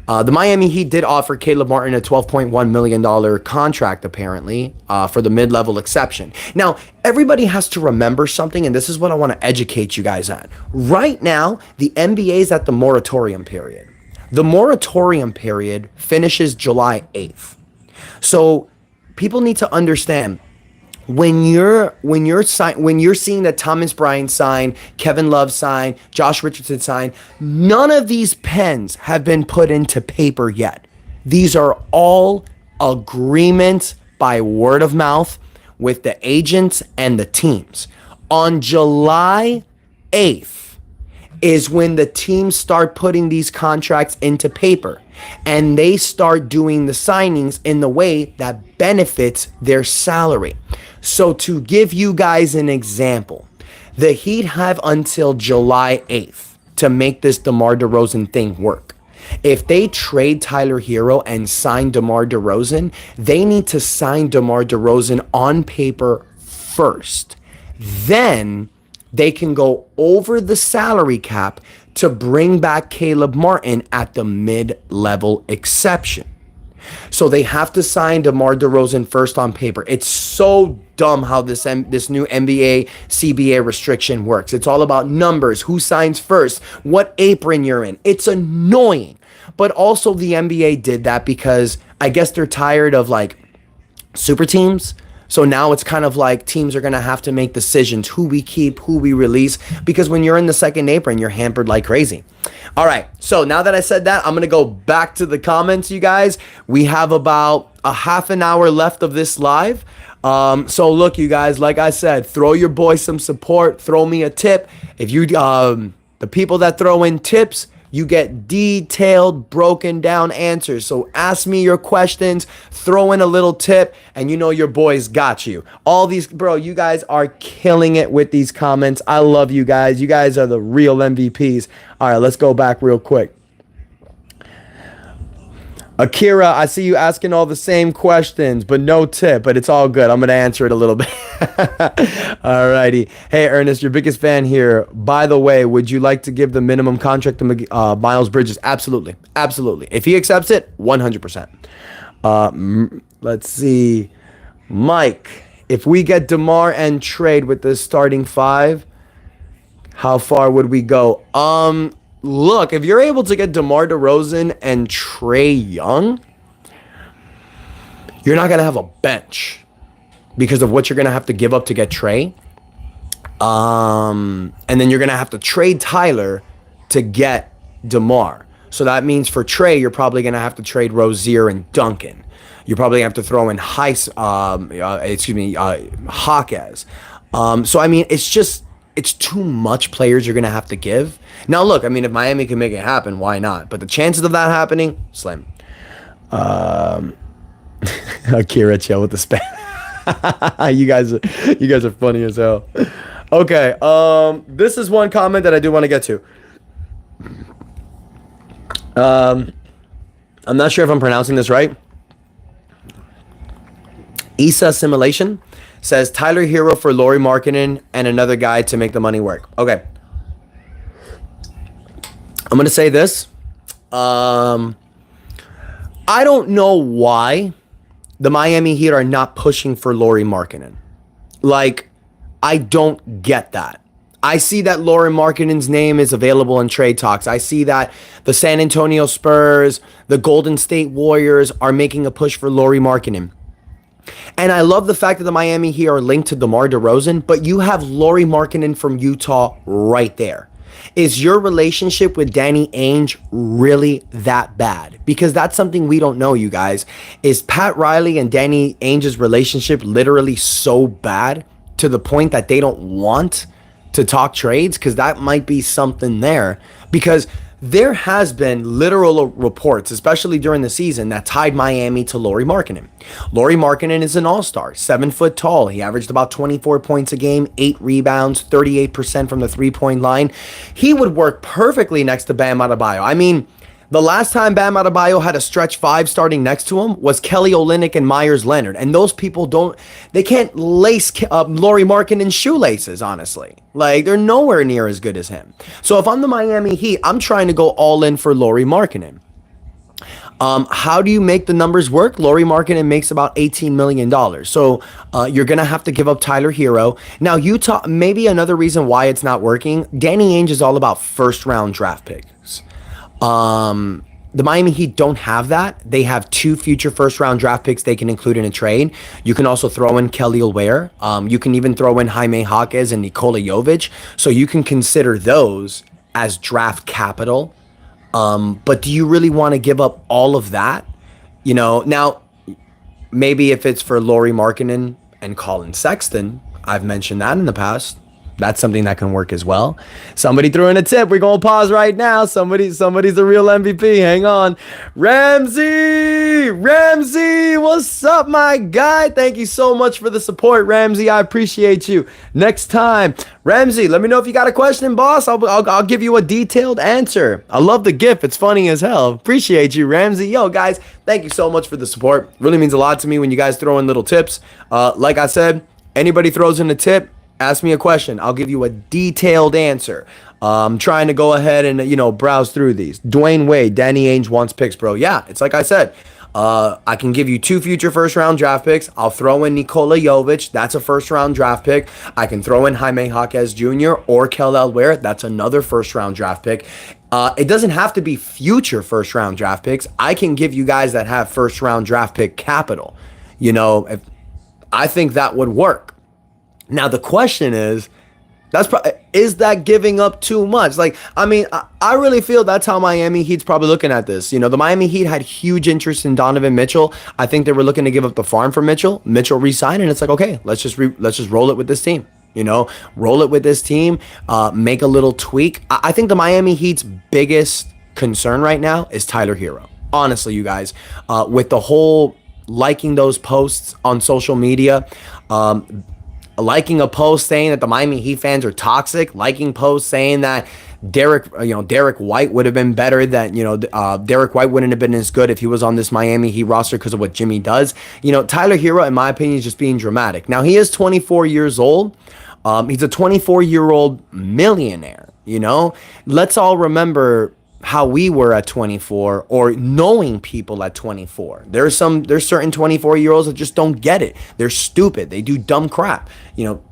The Miami Heat did offer Caleb Martin a $12.1 million contract, apparently, for the mid-level exception. Now, everybody has to remember something, and this is what I want to educate you guys on. Right now, the NBA is at the moratorium period. The moratorium period finishes July 8th. So people need to understand, when you're seeing that Thomas Bryant sign, Kevin Love sign, Josh Richardson sign, none of these pens have been put into paper yet. These are all agreements by word of mouth with the agents and the teams. On July 8th, is when the teams start putting these contracts into paper and they start doing the signings in the way that benefits their salary. So to give you guys an example, the Heat have until July 8th to make this DeMar DeRozan thing work. If they trade Tyler Herro and sign DeMar DeRozan, they need to sign DeMar DeRozan on paper first. Then they can go over the salary cap to bring back Caleb Martin at the mid-level exception. So they have to sign DeMar DeRozan first on paper. It's so dumb how this new NBA CBA restriction works. It's all about numbers, who signs first, what apron you're in. It's annoying. But also the NBA did that because I guess they're tired of like super teams. So now it's kind of like teams are going to have to make decisions, who we keep, who we release, because when you're in the second apron, you're hampered like crazy. All right, so now that I said that, I'm going to go back to the comments, you guys. We have about a half an hour left of this live. So look, you guys, like I said, throw your boy some support, throw me a tip. If you, the people that throw in tips, you get detailed, broken down answers. So ask me your questions, throw in a little tip, and you know your boys got you. All these, bro, you guys are killing it with these comments. I love you guys. You guys are the real MVPs. All right, let's go back real quick. Akira, I see you asking all the same questions, but no tip, but it's all good. I'm going to answer it a little bit. All righty. Hey, Ernest, your biggest fan here. By the way, would you like to give the minimum contract to Miles Bridges? Absolutely. Absolutely. If he accepts it, 100%. Let's see. Mike, if we get DeMar and trade with the starting five, how far would we go? Look, if you're able to get DeMar DeRozan and Trae Young, you're not going to have a bench because of what you're going to have to give up to get Trae. And then you're going to have to trade Tyler to get DeMar. So that means for Trae, you're probably going to have to trade Rozier and Duncan. You probably have to throw in Hawkes. So, I mean, it's too much players you're going to have to give. Now, look, I mean, if Miami can make it happen, why not? But the chances of that happening, slim. Akira, chill with the spam. You guys are funny as hell. Okay, this is one comment that I do want to get to. I'm not sure if I'm pronouncing this right. Issa Assimilation says Tyler Herro for Lauri Markkanen and another guy to make the money work. Okay. I'm going to say this. I don't know why the Miami Heat are not pushing for Lauri Markkanen. Like, I don't get that. I see that Lauri Markkanen's name is available in trade talks. I see that the San Antonio Spurs, the Golden State Warriors are making a push for Lauri Markkanen. And I love the fact that the Miami Heat are linked to DeMar DeRozan, but you have Lauri Markkanen from Utah right there. Is your relationship with Danny Ainge really that bad? Because that's something we don't know, you guys. Is Pat Riley and Danny Ainge's relationship literally so bad to the point that they don't want to talk trades? Because that might be something there. Because there has been literal reports, especially during the season, that tied Miami to Lauri Markkanen. Lauri Markkanen is an all-star, 7 foot tall. He averaged about 24 points a game, 8 rebounds, 38% from the three-point line. He would work perfectly next to Bam Adebayo. I mean, the last time Bam Adebayo had a stretch five starting next to him was Kelly Olynyk and Myers Leonard. And those people they can't lace Lauri Markkanen's shoelaces, honestly. Like, they're nowhere near as good as him. So if I'm the Miami Heat, I'm trying to go all in for Lauri Markkanen. How do you make the numbers work? Lauri Markkanen makes about $18 million. So you're going to have to give up Tyler Herro. Now, Utah, maybe another reason why it's not working, Danny Ainge is all about first-round draft picks. The Miami Heat don't have that. They have 2 future first-round draft picks they can include in a trade. You can also throw in Kelly Oubre. You can even throw in Jaime Jaquez and Nikola Jovic. So you can consider those as draft capital. But do you really want to give up all of that? You know, now, maybe if it's for Lauri Markkanen and Colin Sexton, I've mentioned that in the past, That's something that can work as well. Somebody threw in a tip. We're going to pause right now. Somebody's a real MVP. Hang on. Ramsey, what's up, my guy? Thank you so much for the support, Ramsey. I appreciate you. Next time, Ramsey, let me know if you got a question, boss. I'll give you a detailed answer. I love the GIF. It's funny as hell. Appreciate you, Ramsey. Yo, guys, thank you so much for the support. Really means a lot to me when you guys throw in little tips. Like I said, anybody throws in a tip, ask me a question. I'll give you a detailed answer. Trying to go ahead and, browse through these. Dwayne Wade, Danny Ainge wants picks, bro. Yeah, it's like I said. I can give you 2 future first-round draft picks. I'll throw in Nikola Jovic. That's a first-round draft pick. I can throw in Jaime Jaquez Jr. or Kel Ware. That's another first-round draft pick. It doesn't have to be future first-round draft picks. I can give you guys that have first-round draft pick capital. I think that would work. Now, the question is, is that giving up too much? I really feel that's how Miami Heat's probably looking at this. The Miami Heat had huge interest in Donovan Mitchell. I think they were looking to give up the farm for Mitchell. Mitchell re-signed, and it's like, okay, let's just roll it with this team. Roll it with this team, make a little tweak. I think the Miami Heat's biggest concern right now is Tyler Herro. Honestly, you guys, with the whole liking those posts on social media, liking a post saying that the Miami Heat fans are toxic, liking posts saying that Derek White would have been better, that, Derek White wouldn't have been as good if he was on this Miami Heat roster because of what Jimmy does. Tyler Herro, in my opinion, is just being dramatic. Now, he is 24 years old. He's a 24-year-old millionaire, Let's all remember how we were at 24, or knowing people at 24. There's certain 24-year-olds that just don't get it. They're stupid. They do dumb crap.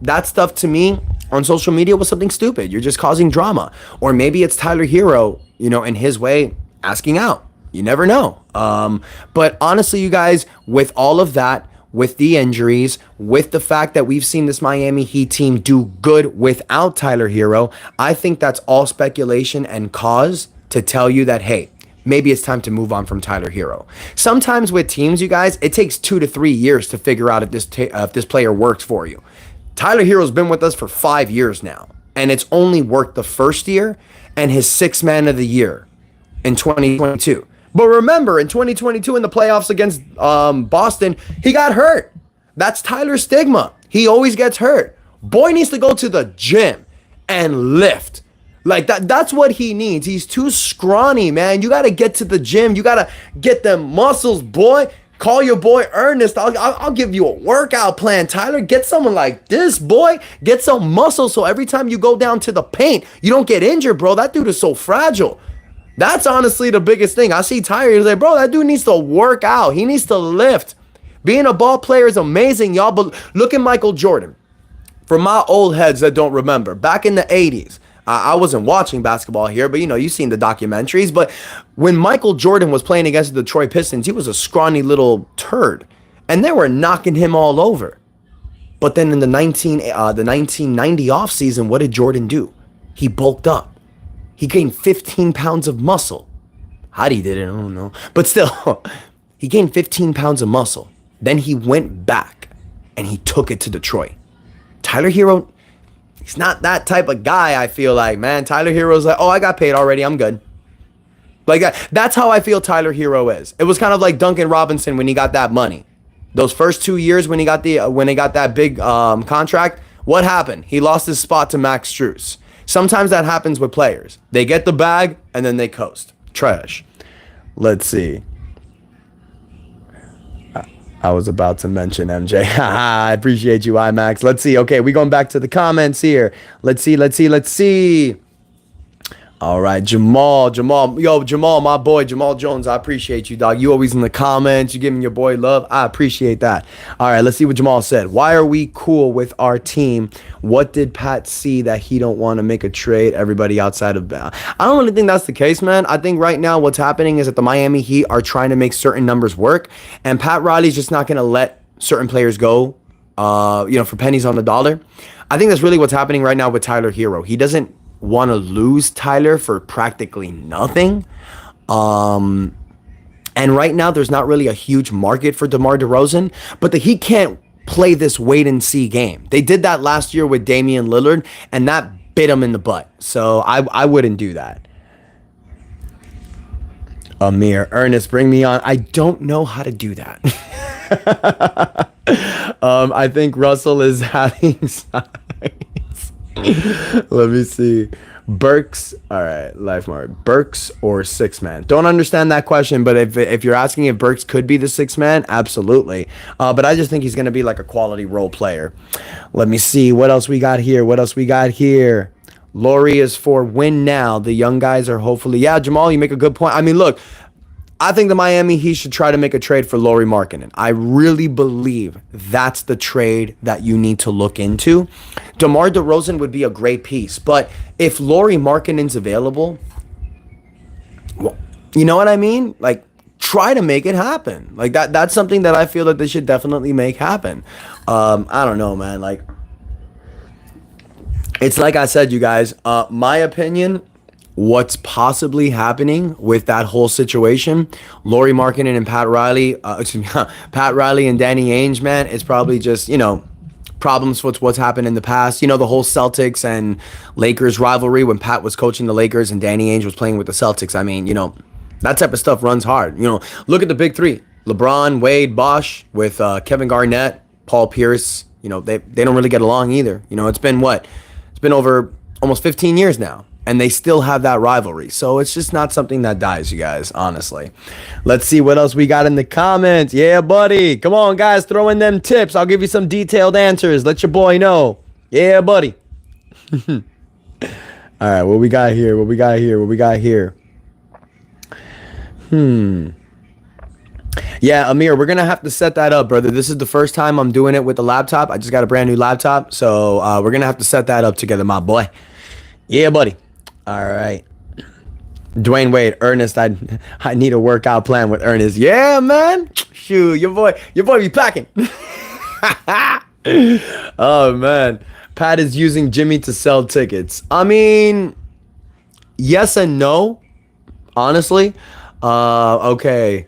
That stuff to me on social media was something stupid. You're just causing drama. Or maybe it's Tyler Herro, in his way, asking out. You never know. But honestly, you guys, with all of that, with the injuries, with the fact that we've seen this Miami Heat team do good without Tyler Herro, I think that's all speculation and cause to tell you that, hey, maybe it's time to move on from Tyler Herro. Sometimes with teams, you guys, it takes 2 to 3 years to figure out if this player works for you. Tyler Herro's been with us for 5 years now, and it's only worked the first year and his 6th man of the year in 2022. But remember, in 2022 in the playoffs against Boston, he got hurt. That's Tyler's stigma. He always gets hurt. Boy needs to go to the gym and lift. That's what he needs. He's too scrawny, man. You got to get to the gym. You got to get them muscles, boy. Call your boy Ernest. I'll give you a workout plan, Tyler. Get someone like this, boy. Get some muscle so every time you go down to the paint, you don't get injured, bro. That dude is so fragile. That's honestly the biggest thing. I see Tyler, he's like, bro, that dude needs to work out. He needs to lift. Being a ball player is amazing, y'all. But look at Michael Jordan. For my old heads that don't remember, back in the 80s, I wasn't watching basketball here, but you've seen the documentaries. But when Michael Jordan was playing against the Detroit Pistons, he was a scrawny little turd, and they were knocking him all over. But then in the 1990 offseason, what did Jordan do? He bulked up. He gained 15 pounds of muscle. How he did it, I don't know. But still, he gained 15 pounds of muscle. Then he went back and he took it to Detroit. Tyler Herro, he's not that type of guy, I feel like, man. Tyler Herro's like, oh, I got paid already, I'm good. That's how I feel Tyler Herro is. It was kind of like Duncan Robinson when he got that money. Those first 2 years when he got that big contract, what happened? He lost his spot to Max Strus. Sometimes that happens with players. They get the bag and then they coast. Trash. Let's see. I was about to mention MJ. I appreciate you, IMAX. Let's see. Okay, we going back to the comments here. Let's see. All right, Jamal. Yo, Jamal, my boy, Jamal Jones, I appreciate you, dog. You always in the comments. You giving your boy love. I appreciate that. All right, let's see what Jamal said. Why are we cool with our team? What did Pat see that he don't want to make a trade? Everybody outside of I don't really think that's the case, man. I think right now what's happening is that the Miami Heat are trying to make certain numbers work, and Pat Riley's just not going to let certain players go, for pennies on the dollar. I think that's really what's happening right now with Tyler Herro. He doesn't want to lose Tyler for practically nothing. And right now there's not really a huge market for DeMar DeRozan, but the Heat can't play this wait and see game. They did that last year with Damian Lillard, and that bit him in the butt. So I wouldn't do that. Amir, Ernest, bring me on. I don't know how to do that. I think Russell is having signs. Let me see. Burks, all right, LifeMart. Burks or six man? Don't understand that question, but if you're asking if Burks could be the six man, absolutely. But I just think he's gonna be like a quality role player. Let me see what else we got here. Lauri is for win now. The young guys are hopefully. Yeah, Jamal, you make a good point. I mean, look, I think the Miami Heat should try to make a trade for Lauri Markkanen. I really believe that's the trade that you need to look into. DeMar DeRozan would be a great piece, but if Lauri Markkanen's available, well, you know what I mean? Like, try to make it happen. Like that's something that I feel that they should definitely make happen. I don't know, man. Like, it's like I said, you guys, my opinion, what's possibly happening with that whole situation, Lauri Markkanen and Pat Riley, Pat Riley and Danny Ainge, man, it's probably just, problems with what's happened in the past. The whole Celtics and Lakers rivalry when Pat was coaching the Lakers and Danny Ainge was playing with the Celtics. I mean, that type of stuff runs hard. Look at the big three, LeBron, Wade, Bosh, with Kevin Garnett, Paul Pierce. They don't really get along either. It's been what? It's been over almost 15 years now. And they still have that rivalry. So it's just not something that dies, you guys, honestly. Let's see what else we got in the comments. Yeah, buddy. Come on, guys. Throw in them tips. I'll give you some detailed answers. Let your boy know. Yeah, buddy. All right, what we got here? Yeah, Amir, we're going to have to set that up, brother. This is the first time I'm doing it with the laptop. I just got a brand new laptop. So we're going to have to set that up together, my boy. Yeah, buddy. All right. Dwayne Wade, Ernest, I need a workout plan with Ernest. Yeah, man. Shoot, your boy be packing. Oh, man. Pat is using Jimmy to sell tickets. I mean, yes and no, honestly. Okay.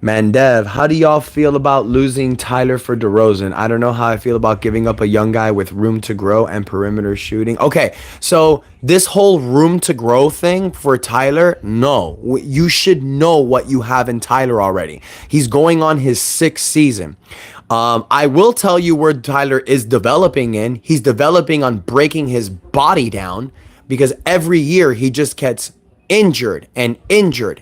Mandev, how do y'all feel about losing Tyler for DeRozan? I don't know how I feel about giving up a young guy with room to grow and perimeter shooting. Okay, so this whole room to grow thing for Tyler, no. You should know what you have in Tyler already. He's going on his 6th season. I will tell you where Tyler is developing in. He's developing on breaking his body down because every year he just gets injured. And you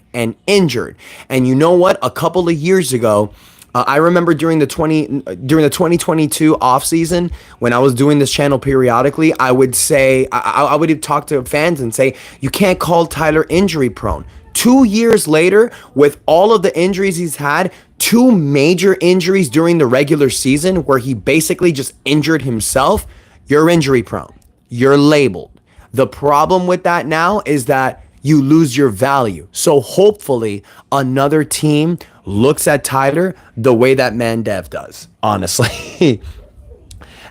know what? A couple of years ago, I remember during the 2022 offseason, when I was doing this channel periodically, I would say, I would talk to fans and say, you can't call Tyler injury prone. 2 years later, with all of the injuries he's had, 2 major injuries during the regular season where he basically just injured himself, you're injury prone. You're labeled. The problem with that now is that you lose your value. So hopefully another team looks at Tyler the way that Mandev does, honestly.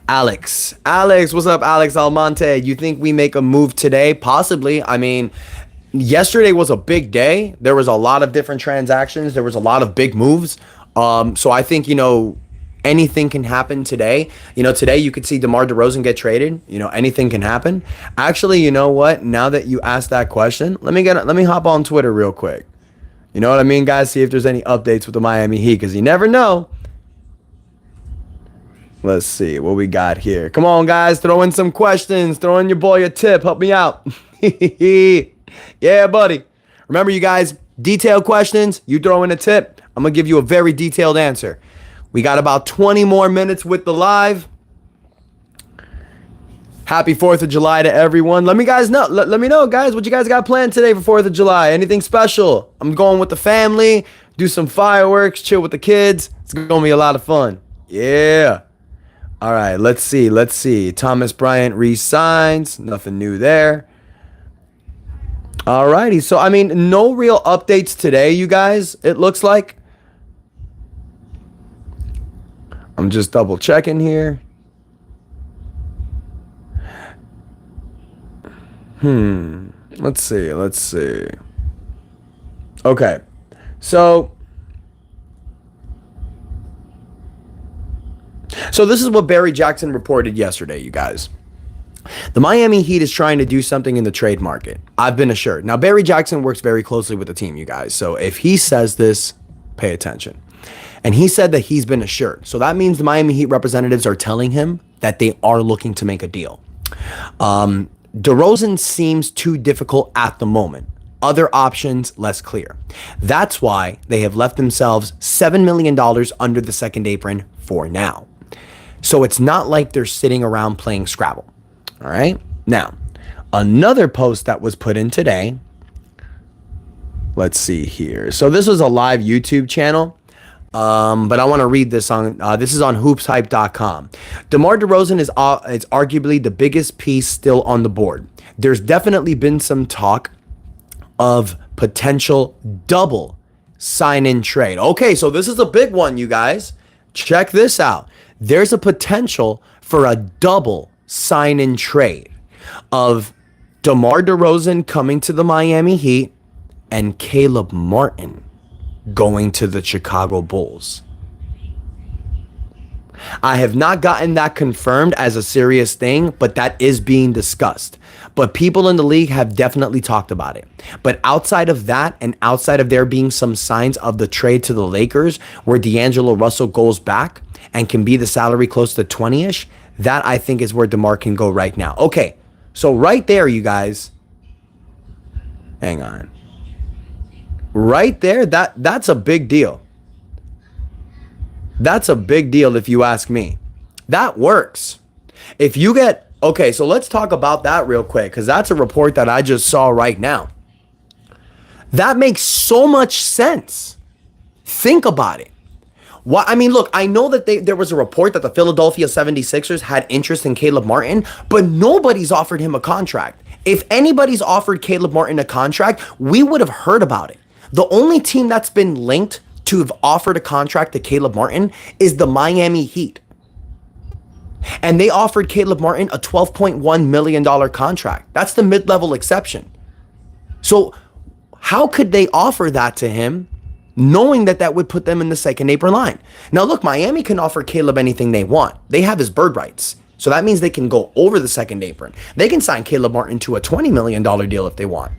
Alex, what's up, Alex Almonte? You think we make a move today? Possibly. I mean, yesterday was a big day. There was a lot of different transactions. There was a lot of big moves. So I think, anything can happen today. Today you could see DeMar DeRozan get traded. Anything can happen. Actually, you know what? Now that you asked that question, let me hop on Twitter real quick. You know what I mean, guys? See if there's any updates with the Miami Heat, because you never know. Let's see what we got here. Come on, guys. Throw in some questions. Throw in your boy a tip. Help me out. Yeah, buddy. Remember, you guys, detailed questions. You throw in a tip. I'm going to give you a very detailed answer. We got about 20 more minutes with the live. Happy 4th of July to everyone. Let me know, guys, what you guys got planned today for 4th of July. Anything special? I'm going with the family, do some fireworks, chill with the kids. It's going to be a lot of fun. Yeah. All right, let's see. Thomas Bryant resigns. Nothing new there. All righty. So, I mean, no real updates today, you guys, it looks like. I'm just double checking here. Let's see. Okay. So So this is what Barry Jackson reported yesterday, you guys. The Miami Heat is trying to do something in the trade market. I've been assured. Now, Barry Jackson works very closely with the team, you guys. So if he says this, pay attention. And he said that he's been assured. So that means the Miami Heat representatives are telling him that they are looking to make a deal. DeRozan seems too difficult at the moment. Other options, less clear. That's why they have left themselves $7 million under the second apron for now. So it's not like they're sitting around playing Scrabble. All right. Now, another post that was put in today. Let's see here. So this was a live YouTube channel. But I want to read this on, this is on hoopshype.com. DeMar DeRozan is arguably the biggest piece still on the board. There's definitely been some talk of potential double sign-in trade. Okay, so this is a big one, you guys. Check this out. There's a potential for a double sign-in trade of DeMar DeRozan coming to the Miami Heat and Caleb Martin going to the Chicago Bulls. I have not gotten that confirmed as a serious thing, but that is being discussed. But people in the league have definitely talked about it. But outside of that, and outside of there being some signs of the trade to the Lakers, where D'Angelo Russell goes back and can be the salary close to 20-ish, that I think is where DeMar can go right now. Okay, so right there, you guys, hang on. Right there, that's a big deal. That's a big deal if you ask me. That works. If you get, okay, so let's talk about that real quick, because that's a report that I just saw right now. That makes so much sense. Think about it. Why? I mean, look, I know that there was a report that the Philadelphia 76ers had interest in Caleb Martin, but nobody's offered him a contract. If anybody's offered Caleb Martin a contract, we would have heard about it. The only team that's been linked to have offered a contract to Caleb Martin is the Miami Heat. And they offered Caleb Martin a $12.1 million contract. That's the mid-level exception. So how could they offer that to him knowing that that would put them in the second apron line? Now, look, Miami can offer Caleb anything they want. They have his bird rights. So that means they can go over the second apron. They can sign Caleb Martin to a $20 million deal if they want.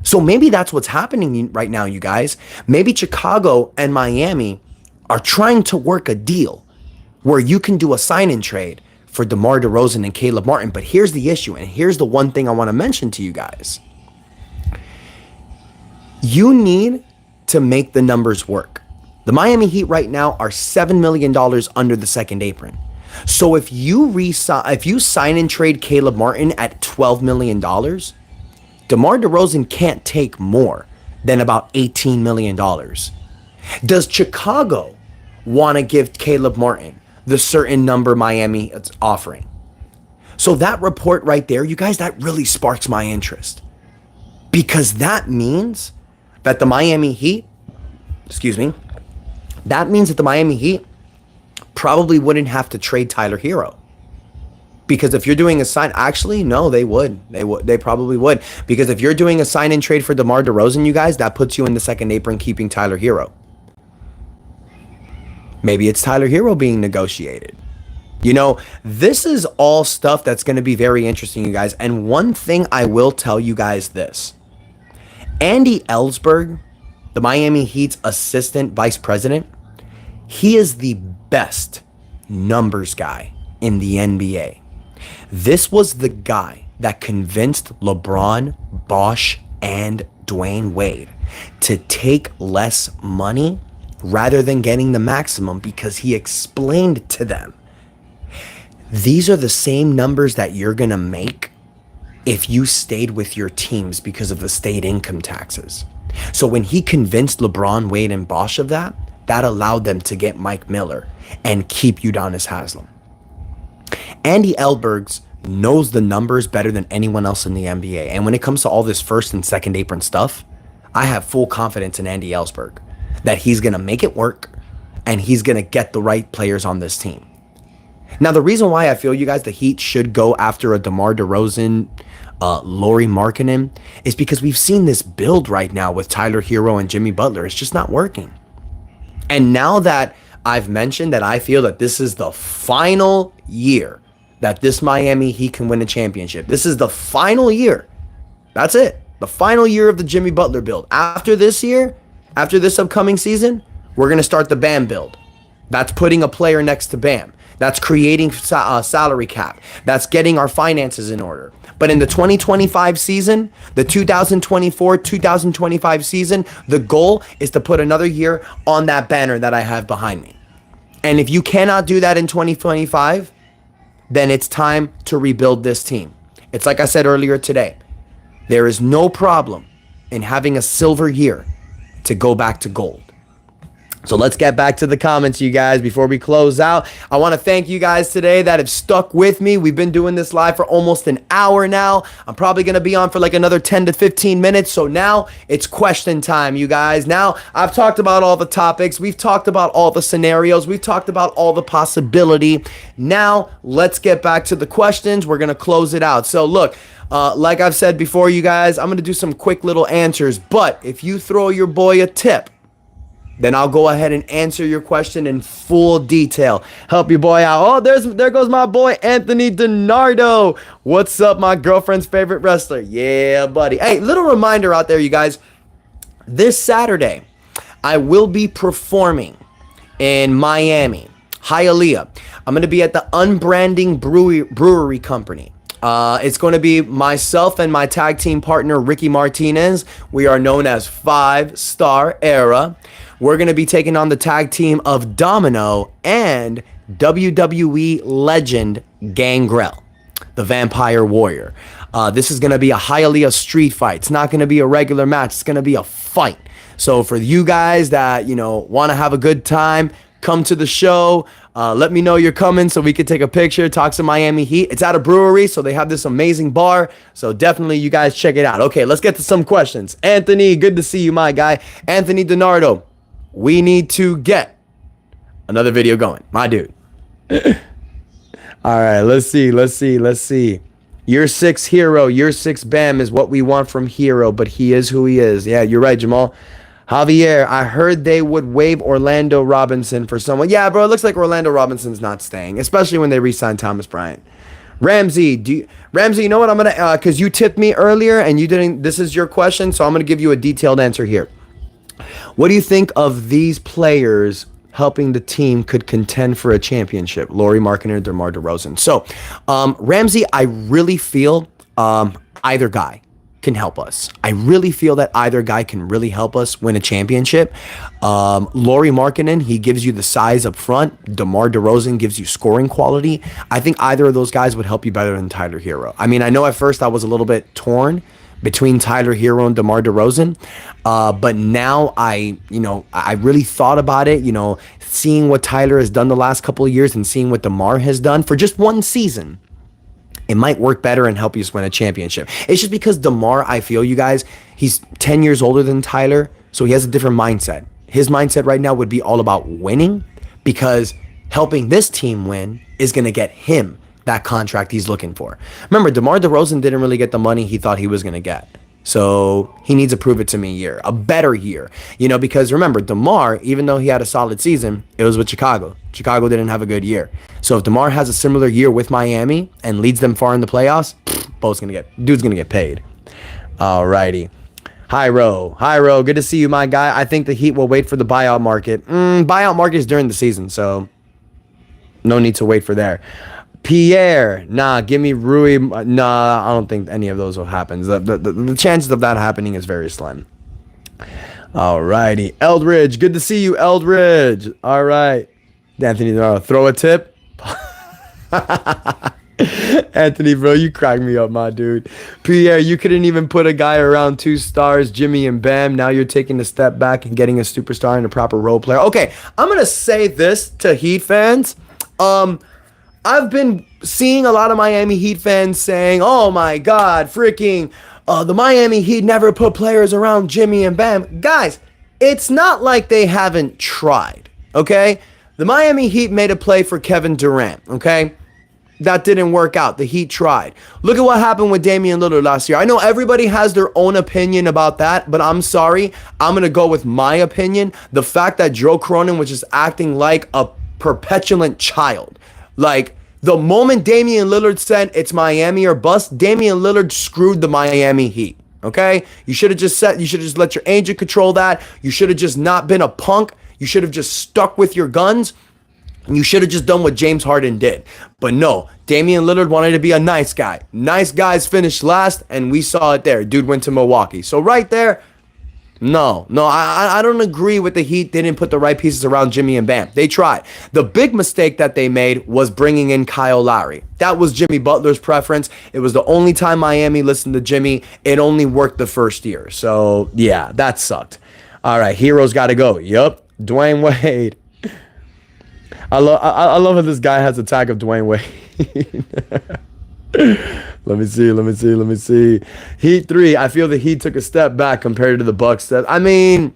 So maybe that's what's happening right now, you guys. Maybe Chicago and Miami are trying to work a deal where you can do a sign-in trade for DeMar DeRozan and Caleb Martin. But here's the issue, and here's the one thing I want to mention to you guys. You need to make the numbers work. The Miami Heat right now are $7 million under the second apron. So if you sign and trade Caleb Martin at $12 million, DeMar DeRozan can't take more than about $18 million. Does Chicago want to give Caleb Martin the certain number Miami is offering? So that report right there, you guys, that really sparks my interest. Because that means that the Miami Heat, probably wouldn't have to trade Tyler Herro. Because if you're doing a sign, actually, no, they would. They probably would. Because if you're doing a sign and trade for DeMar DeRozan, you guys, that puts you in the second apron keeping Tyler Herro. Maybe it's Tyler Herro being negotiated. You know, this is all stuff that's going to be very interesting, you guys. And one thing I will tell you guys this. Andy Ellsberg, the Miami Heat's assistant vice president, he is the best numbers guy in the NBA. This was the guy that convinced LeBron, Bosh, and Dwayne Wade to take less money rather than getting the maximum, because he explained to them, these are the same numbers that you're going to make if you stayed with your teams because of the state income taxes. So when he convinced LeBron, Wade, and Bosh of that, that allowed them to get Mike Miller and keep Udonis Haslem. Andy Ellsberg knows the numbers better than anyone else in the NBA. And when it comes to all this first and second apron stuff, I have full confidence in Andy Ellsberg that he's going to make it work and he's going to get the right players on this team. Now, the reason why I feel, you guys, the Heat should go after a DeMar DeRozan, Lauri Markkanen, is because we've seen this build right now with Tyler Herro and Jimmy Butler. It's just not working. And now that I've mentioned that I feel that this is the final year that this Miami Heat can win a championship. This is the final year. That's it. The final year of the Jimmy Butler build. After this year, after this upcoming season, we're going to start the Bam build. That's putting a player next to Bam. That's creating salary cap. That's getting our finances in order. But in the 2025 season, the 2024-2025 season, the goal is to put another year on that banner that I have behind me. And if you cannot do that in 2025, then it's time to rebuild this team. It's like I said earlier today. There is no problem in having a silver year to go back to gold. So let's get back to the comments, you guys, before we close out. I want to thank you guys today that have stuck with me. We've been doing this live for almost an hour now. I'm probably going to be on for like another 10 to 15 minutes. So now it's question time, you guys. Now I've talked about all the topics. We've talked about all the scenarios. We've talked about all the possibility. Now let's get back to the questions. We're going to close it out. So look, like I've said before, you guys, I'm going to do some quick little answers. But if you throw your boy a tip, then I'll go ahead and answer your question in full detail. Help your boy out. Oh, there goes my boy, Anthony DiNardo. What's up, my girlfriend's favorite wrestler? Yeah, buddy. Hey, little reminder out there, you guys. This Saturday, I will be performing in Miami, Hialeah. I'm going to be at the Unbranding Brewery Company. It's going to be myself and my tag team partner, Ricky Martinez. We are known as 5-Star Era. We're going to be taking on the tag team of Domino and WWE legend Gangrel, the Vampire Warrior. This is going to be a Hialeah street fight. It's not going to be a regular match. It's going to be a fight. So for you guys that, want to have a good time, come to the show. Let me know you're coming so we can take a picture, talk some Miami Heat. It's at a brewery, so they have this amazing bar. So definitely you guys check it out. Okay, let's get to some questions. Anthony, good to see you, my guy. Anthony DiNardo, we need to get another video going, my dude. All right, let's see. Year 6 Hero, year 6 Bam is what we want from Hero, but he is who he is. Yeah, you're right, Jamal. Javier, I heard they would waive Orlando Robinson for someone. Yeah, bro, it looks like Orlando Robinson's not staying, especially when they re-sign Thomas Bryant. Ramsey, you know what? I'm going to, because you tipped me earlier and you didn't, this is your question, so I'm going to give you a detailed answer here. What do you think of these players helping the team could contend for a championship? Lauri Markkanen or DeMar DeRozan. So, Ramsey, I really feel either guy can help us. I really feel that either guy can really help us win a championship. Lauri Markkanen, he gives you the size up front. DeMar DeRozan gives you scoring quality. I think either of those guys would help you better than Tyler Herro. I mean, I know at first I was a little bit torn between Tyler Herro and DeMar DeRozan, but now I really thought about it, seeing what Tyler has done the last couple of years and seeing what DeMar has done for just one season. It might work better and help you win a championship. It's just because DeMar, I feel, you guys, he's 10 years older than Tyler, so he has a different mindset. His mindset right now would be all about winning, because helping this team win is going to get him that contract he's looking for. Remember, DeMar DeRozan didn't really get the money he thought he was going to get. So he needs to prove it to me a better year. Because remember, DeMar, even though he had a solid season, it was with Chicago. Chicago didn't have a good year. So if DeMar has a similar year with Miami and leads them far in the playoffs, dude's going to get paid. Alrighty. Hyro, good to see you, my guy. I think the Heat will wait for the buyout market. Buyout market is during the season, so no need to wait for there. Pierre, give me Rui. I don't think any of those will happen. The chances of that happening is very slim. Alrighty. Eldridge, good to see you, Eldridge. All right. Anthony, throw a tip. Anthony, bro, you crack me up, my dude. Pierre, you couldn't even put a guy around 2 stars, Jimmy and Bam. Now you're taking a step back and getting a superstar and a proper role player. Okay, I'm going to say this to Heat fans. I've been seeing a lot of Miami Heat fans saying, oh my God, freaking, the Miami Heat never put players around Jimmy and Bam. Guys, it's not like they haven't tried, okay? The Miami Heat made a play for Kevin Durant, okay? that didn't work out. The Heat tried. Look at what happened with Damian Lillard last year. I know everybody has their own opinion about that, but I'm sorry. I'm going to go with my opinion. The fact that Joe Cronin was just acting like a perpetuant child. Like, the moment Damian Lillard said it's Miami or bust, Damian Lillard screwed the Miami Heat. Okay? You should have just let your agent control that. You should have just not been a punk. You should have just stuck with your guns. And you should have just done what James Harden did. But no, Damian Lillard wanted to be a nice guy. Nice guys finished last, and we saw it there. Dude went to Milwaukee. So right there, no, I don't agree with the Heat. They didn't put the right pieces around Jimmy and Bam. They tried. The big mistake that they made was bringing in Kyle Lowry. That was Jimmy Butler's preference. It was the only time Miami listened to Jimmy. It only worked the first year. So, yeah, that sucked. All right, Herro's got to go. Yup, Dwayne Wade. I love how this guy has a tag of Dwayne Wade. Let me see. Heat 3. I feel the Heat took a step back compared to the Bucks. I mean,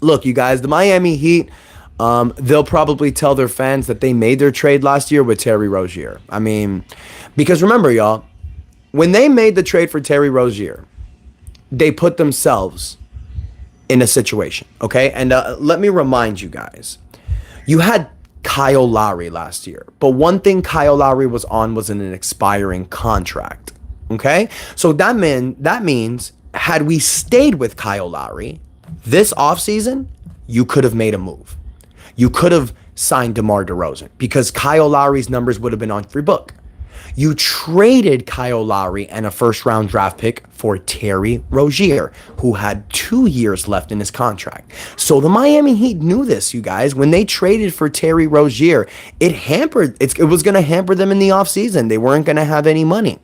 look, you guys, the Miami Heat, they'll probably tell their fans that they made their trade last year with Terry Rozier. I mean, because remember, y'all, when they made the trade for Terry Rozier, they put themselves in a situation, okay? And let me remind you guys, you had Kyle Lowry last year. But one thing Kyle Lowry was in an expiring contract. Okay? So that means had we stayed with Kyle Lowry this offseason, you could have made a move. You could have signed DeMar DeRozan because Kyle Lowry's numbers would have been on free book. You traded Kyle Lowry and a first-round draft pick for Terry Rozier, who had 2 years left in his contract. So the Miami Heat knew this, you guys. When they traded for Terry Rozier, it was going to hamper them in the offseason. They weren't going to have any money.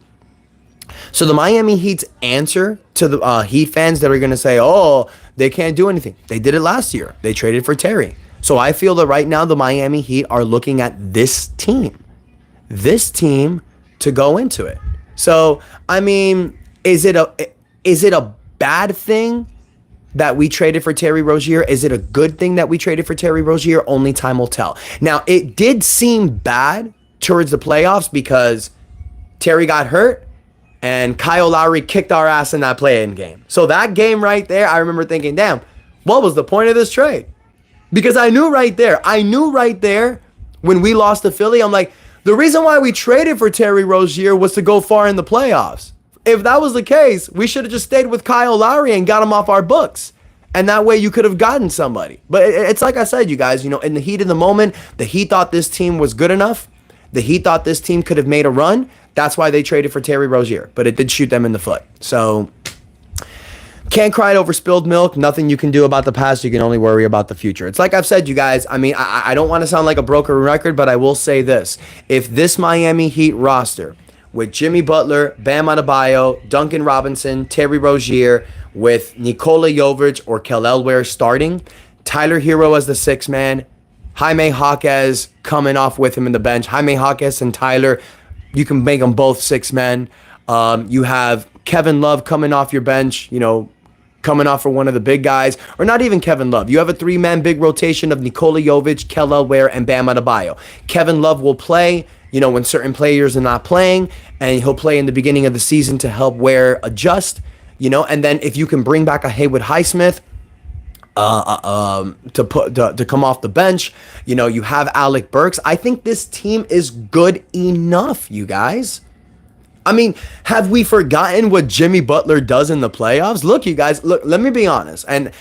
So the Miami Heat's answer to the Heat fans that are going to say, oh, they can't do anything. They did it last year. They traded for Terry. So I feel that right now the Miami Heat are looking at this team to go into it. So, I mean, is it a bad thing that we traded for Terry Rozier? Is it a good thing that we traded for Terry Rozier? Only time will tell. Now, it did seem bad towards the playoffs because Terry got hurt and Kyle Lowry kicked our ass in that play-in game. So that game right there, I remember thinking, damn, what was the point of this trade? Because I knew right there when we lost to Philly, I'm like, the reason why we traded for Terry Rozier was to go far in the playoffs. If that was the case, we should have just stayed with Kyle Lowry and got him off our books. And that way you could have gotten somebody. But it's like I said, you guys, in the heat of the moment, the Heat thought this team was good enough. The Heat thought this team could have made a run. That's why they traded for Terry Rozier. But it did shoot them in the foot. So, can't cry over spilled milk. Nothing you can do about the past. You can only worry about the future. It's like I've said, you guys. I mean, I don't want to sound like a broken record, but I will say this. If this Miami Heat roster with Jimmy Butler, Bam Adebayo, Duncan Robinson, Terry Rozier, with Nikola Jovic or Kel'el Ware starting, Tyler Herro as the sixth man, Jaime Jaquez coming off with him in the bench. Jaime Jaquez and Tyler, you can make them both six men. You have Kevin Love coming off your bench, coming off for one of the big guys, or not even Kevin Love. You have a three-man big rotation of Nikola Jovic, Kel'el Ware, and Bam Adebayo. Kevin Love will play, when certain players are not playing, and he'll play in the beginning of the season to help Ware adjust, and then if you can bring back a Haywood Highsmith to come off the bench, you have Alec Burks. I think this team is good enough, you guys. I mean, have we forgotten what Jimmy Butler does in the playoffs? Look, you guys, let me be honest. And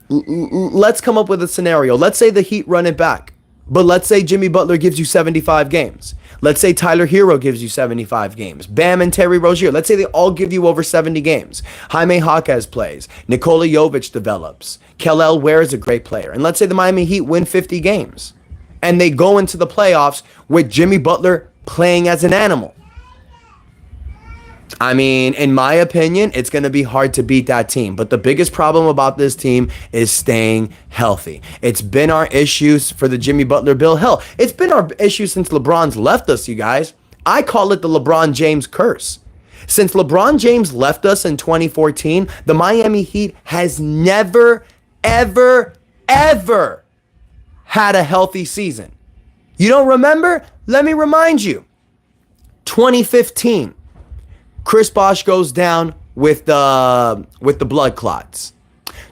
let's come up with a scenario. Let's say the Heat run it back. But let's say Jimmy Butler gives you 75 games. Let's say Tyler Herro gives you 75 games. Bam and Terry Rozier. Let's say they all give you over 70 games. Jaime Jaquez plays. Nikola Jovic develops. Kel'el Ware is a great player. And let's say the Miami Heat win 50 games. And they go into the playoffs with Jimmy Butler playing as an animal. I mean, in my opinion, it's going to be hard to beat that team. But the biggest problem about this team is staying healthy. It's been our issues for the Jimmy Butler bill. Hell, it's been our issue since LeBron's left us, you guys. I call it the LeBron James curse. Since LeBron James left us in 2014, the Miami Heat has never, ever, ever had a healthy season. You don't remember? Let me remind you. 2015, Chris Bosh goes down with the blood clots.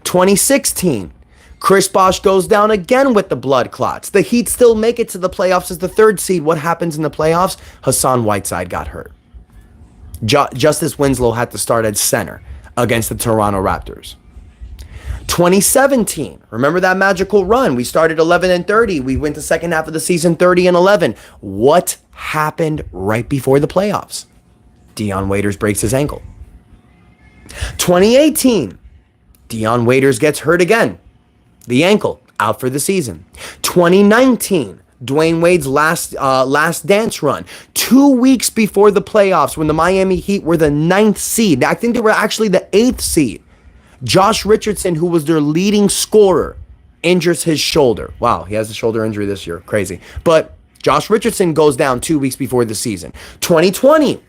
2016, Chris Bosh goes down again with the blood clots. The Heat still make it to the playoffs as the 3rd seed. What happens in the playoffs? Hassan Whiteside got hurt. Justice Winslow had to start at center against the Toronto Raptors. 2017, remember that magical run? We started 11-30. We went the second half of the season 30-11. What happened right before the playoffs? Dion Waiters breaks his ankle. 2018, Dion Waiters gets hurt again. The ankle, out for the season. 2019, Dwayne Wade's last dance run. 2 weeks before the playoffs, when the Miami Heat were the 9th seed. I think they were actually the 8th seed. Josh Richardson, who was their leading scorer, injures his shoulder. Wow, he has a shoulder injury this year. Crazy. But Josh Richardson goes down 2 weeks before the season. 2020,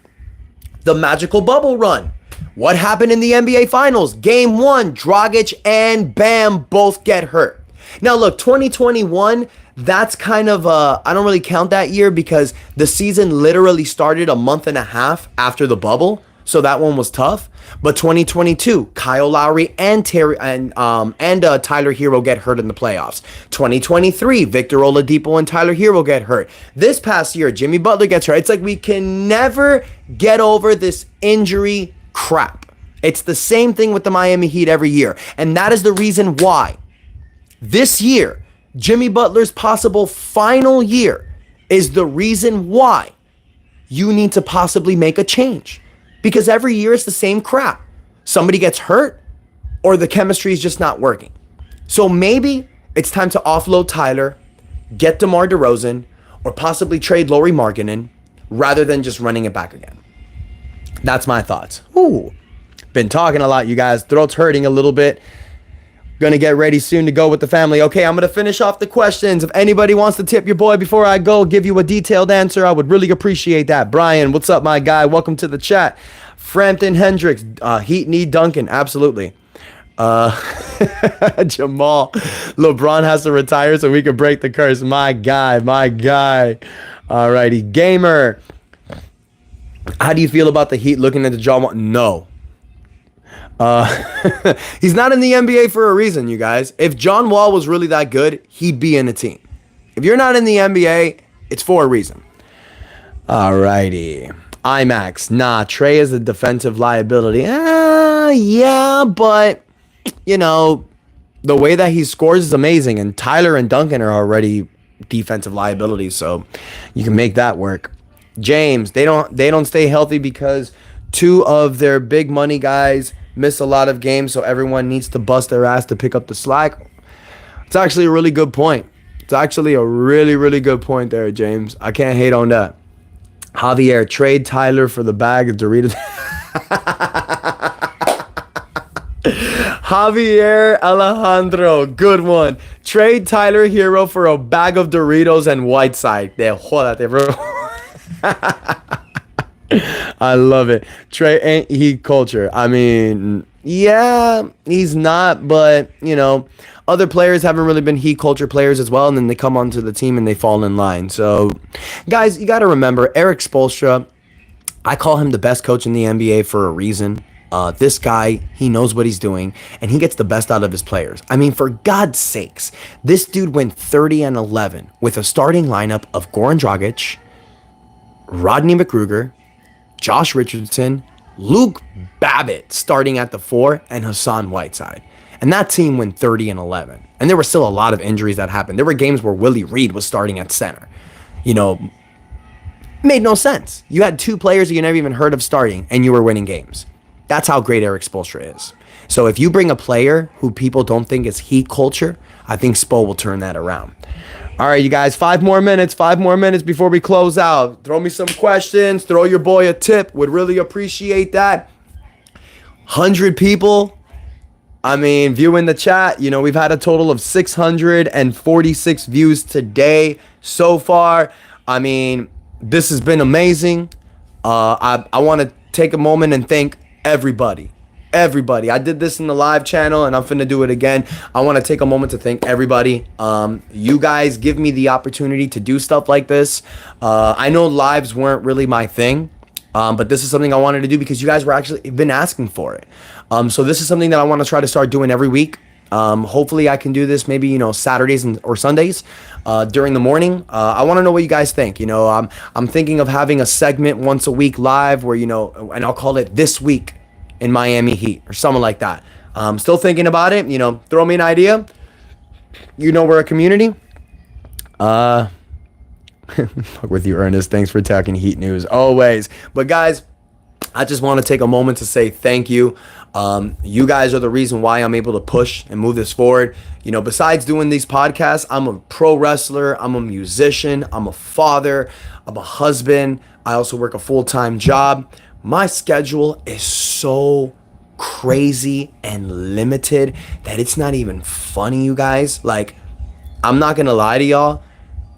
the magical bubble run. What happened in the NBA Finals? Game 1, Dragic and Bam both get hurt. Now look, 2021, that's kind of, I don't really count that year because the season literally started a month and a half after the bubble. So that one was tough. But 2022, Kyle Lowry and Tyler Herro get hurt in the playoffs. 2023, Victor Oladipo and Tyler Herro get hurt. This past year, Jimmy Butler gets hurt. It's like we can never get over this injury crap. It's the same thing with the Miami Heat every year. And that is the reason why this year, Jimmy Butler's possible final year is the reason why you need to possibly make a change. Because every year it's the same crap. Somebody gets hurt or the chemistry is just not working. So maybe it's time to offload Tyler, get DeMar DeRozan, or possibly trade Lauri Markkanen rather than just running it back again. That's my thoughts. Ooh, been talking a lot, you guys. Throat's hurting a little bit. Gonna get ready soon to go with the family. Okay, I'm gonna finish off the questions. If anybody wants to tip your boy before I go, give you a detailed answer, I would really appreciate that. Brian, what's up, my guy? Welcome to the chat. Frampton Hendricks, Heat need Duncan. Absolutely. Jamal, LeBron has to retire so we can break the curse. My guy. Alrighty, Gamer. How do you feel about the Heat looking at the John Wall? No. He's not in the NBA for a reason, you guys. If John Wall was really that good, he'd be in a team. If you're not in the NBA, it's for a reason. Alrighty. IMAX. Nah, Trey is a defensive liability. Yeah, but, you know, the way that he scores is amazing. And Tyler and Duncan are already defensive liabilities, so you can make that work. James, they don't stay healthy because 2 of their big money guys miss a lot of games, so everyone needs to bust their ass to pick up the slack. It's actually a really good point. It's actually a really, really good point there, James. I can't hate on that. Javier, trade Tyler for the bag of Doritos. Javier Alejandro, good one. Trade Tyler Herro for a bag of Doritos and Whiteside. Jódate, bro. I love it. Trey ain't he culture. I mean, yeah, he's not, but, you know, other players haven't really been Heat culture players as well, and then they come onto the team and they fall in line. So, guys, you got to remember, Eric Spoelstra, I call him the best coach in the NBA for a reason. This guy, he knows what he's doing, and he gets the best out of his players. I mean, for God's sakes, this dude went 30-11 with a starting lineup of Goran Dragic, Rodney McGruger, Josh Richardson, Luke Babbitt starting at the 4, and Hassan Whiteside. And that team went 30-11. And there were still a lot of injuries that happened. There were games where Willie Reed was starting at center. You know, made no sense. You had 2 players that you never even heard of starting, and you were winning games. That's how great Eric Spoelstra is. So if you bring a player who people don't think is Heat culture, I think Spo will turn that around. All right, you guys, 5 more minutes before we close out. Throw me some questions. Throw your boy a tip. Would really appreciate that. 100 people, I mean, viewing the chat. You know, we've had a total of 646 views today so far. I mean, this has been amazing. I want to take a moment and thank everybody everybody. I did this in the live channel and I'm finna do it again. I want to take a moment to thank everybody. You guys give me the opportunity to do stuff like this. I know lives weren't really my thing, but this is something I wanted to do because you guys were actually been asking for it. So this is something that I want to try to start doing every week. Hopefully I can do this maybe, Saturdays or Sundays during the morning. I want to know what you guys think. I'm thinking of having a segment once a week live where, and I'll call it This Week in Miami Heat or something like that. Still thinking about it. Throw me an idea. We're a community. With you, Ernest. Thanks for talking Heat news always. But guys, I just want to take a moment to say thank you. You guys are the reason why I'm able to push and move this forward. Besides doing these podcasts, I'm a pro wrestler. I'm a musician. I'm a father. I'm a husband. I also work a full-time job. My schedule is so crazy and limited that it's not even funny, you guys. Like, I'm not going to lie to y'all.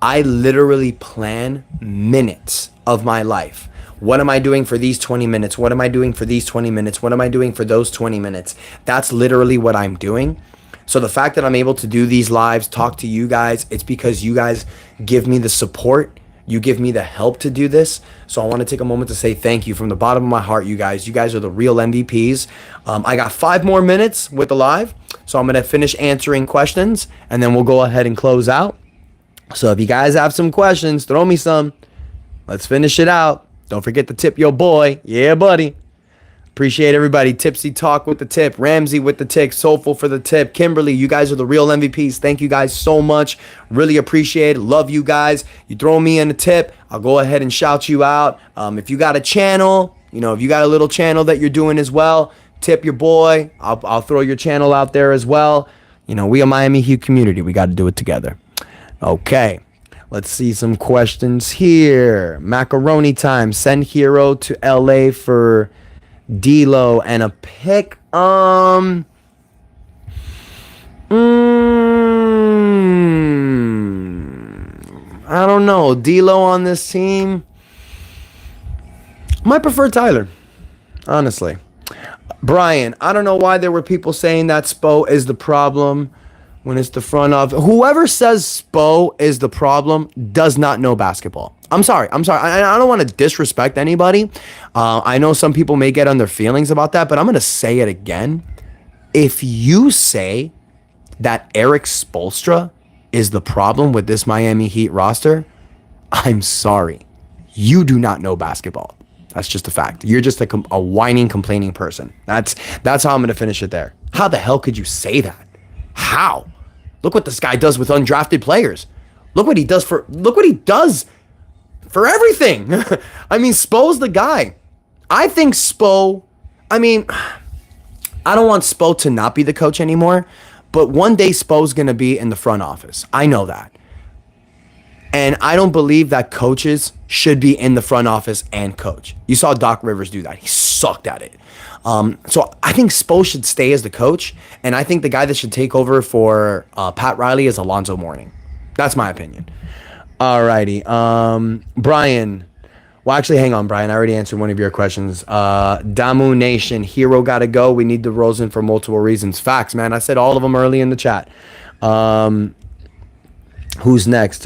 I literally plan minutes of my life. What am I doing for these 20 minutes? What am I doing for these 20 minutes? What am I doing for those 20 minutes? That's literally what I'm doing. So the fact that I'm able to do these lives, talk to you guys, it's because you guys give me the support. You give me the help to do this. So I want to take a moment to say thank you from the bottom of my heart, you guys. You guys are the real MVPs. I got 5 more minutes with the live. So I'm going to finish answering questions and then we'll go ahead and close out. So if you guys have some questions, throw me some. Let's finish it out. Don't forget to tip your boy. Yeah, buddy. Appreciate everybody. Tipsy Talk with the tip. Ramsey with the tip. Soulful for the tip. Kimberly, you guys are the real MVPs. Thank you guys so much. Really appreciate it. Love you guys. You throw me in a tip, I'll go ahead and shout you out. If you got a channel, if you got a little channel that you're doing as well, tip your boy. I'll throw your channel out there as well. We a Miami Heat community. We got to do it together. Okay. Let's see some questions here. Macaroni time. Send Herro to LA for D'Lo and a pick. I don't know. D'Lo on this team. Might prefer Tyler, honestly. Brian, I don't know why there were people saying that Spo is the problem. When it's the front of whoever says Spo is the problem does not know basketball. I'm sorry. I don't want to disrespect anybody. I know some people may get on their feelings about that, but I'm going to say it again. If you say that Eric Spoelstra is the problem with this Miami Heat roster, I'm sorry. You do not know basketball. That's just a fact. You're just a whining, complaining person. That's how I'm going to finish it there. How the hell could you say that? How? Look what this guy does with undrafted players. Look what he does for everything. I mean, Spo's the guy. I think Spo, I don't want Spo to not be the coach anymore, but one day Spo's going to be in the front office. I know that. And I don't believe that coaches should be in the front office and coach. You saw Doc Rivers do that. He sucked at it. So I think Spo should stay as the coach, and I think the guy that should take over for Pat Riley is Alonzo Mourning. That's my opinion. Alrighty. Brian. Well, actually, hang on, Brian. I already answered one of your questions. Damu Nation. Herro got to go. We need DeRozan for multiple reasons. Facts, man. I said all of them early in the chat. Who's next?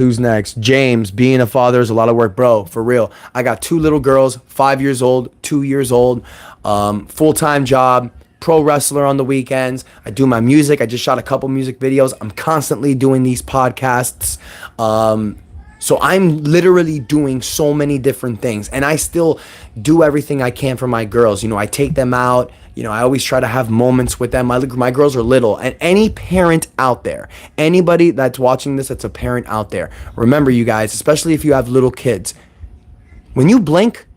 James, being a father is a lot of work, bro. For real. I got 2 little girls, 5 years old, 2 years old, full-time job, pro wrestler on the weekends. I do my music. I just shot a couple music videos. I'm constantly doing these podcasts. So I'm literally doing so many different things, and I still do everything I can for my girls. I take them out. I always try to have moments with them. My girls are little, and any parent out there, anybody that's watching this that's a parent out there, remember, you guys, especially if you have little kids, when you blink,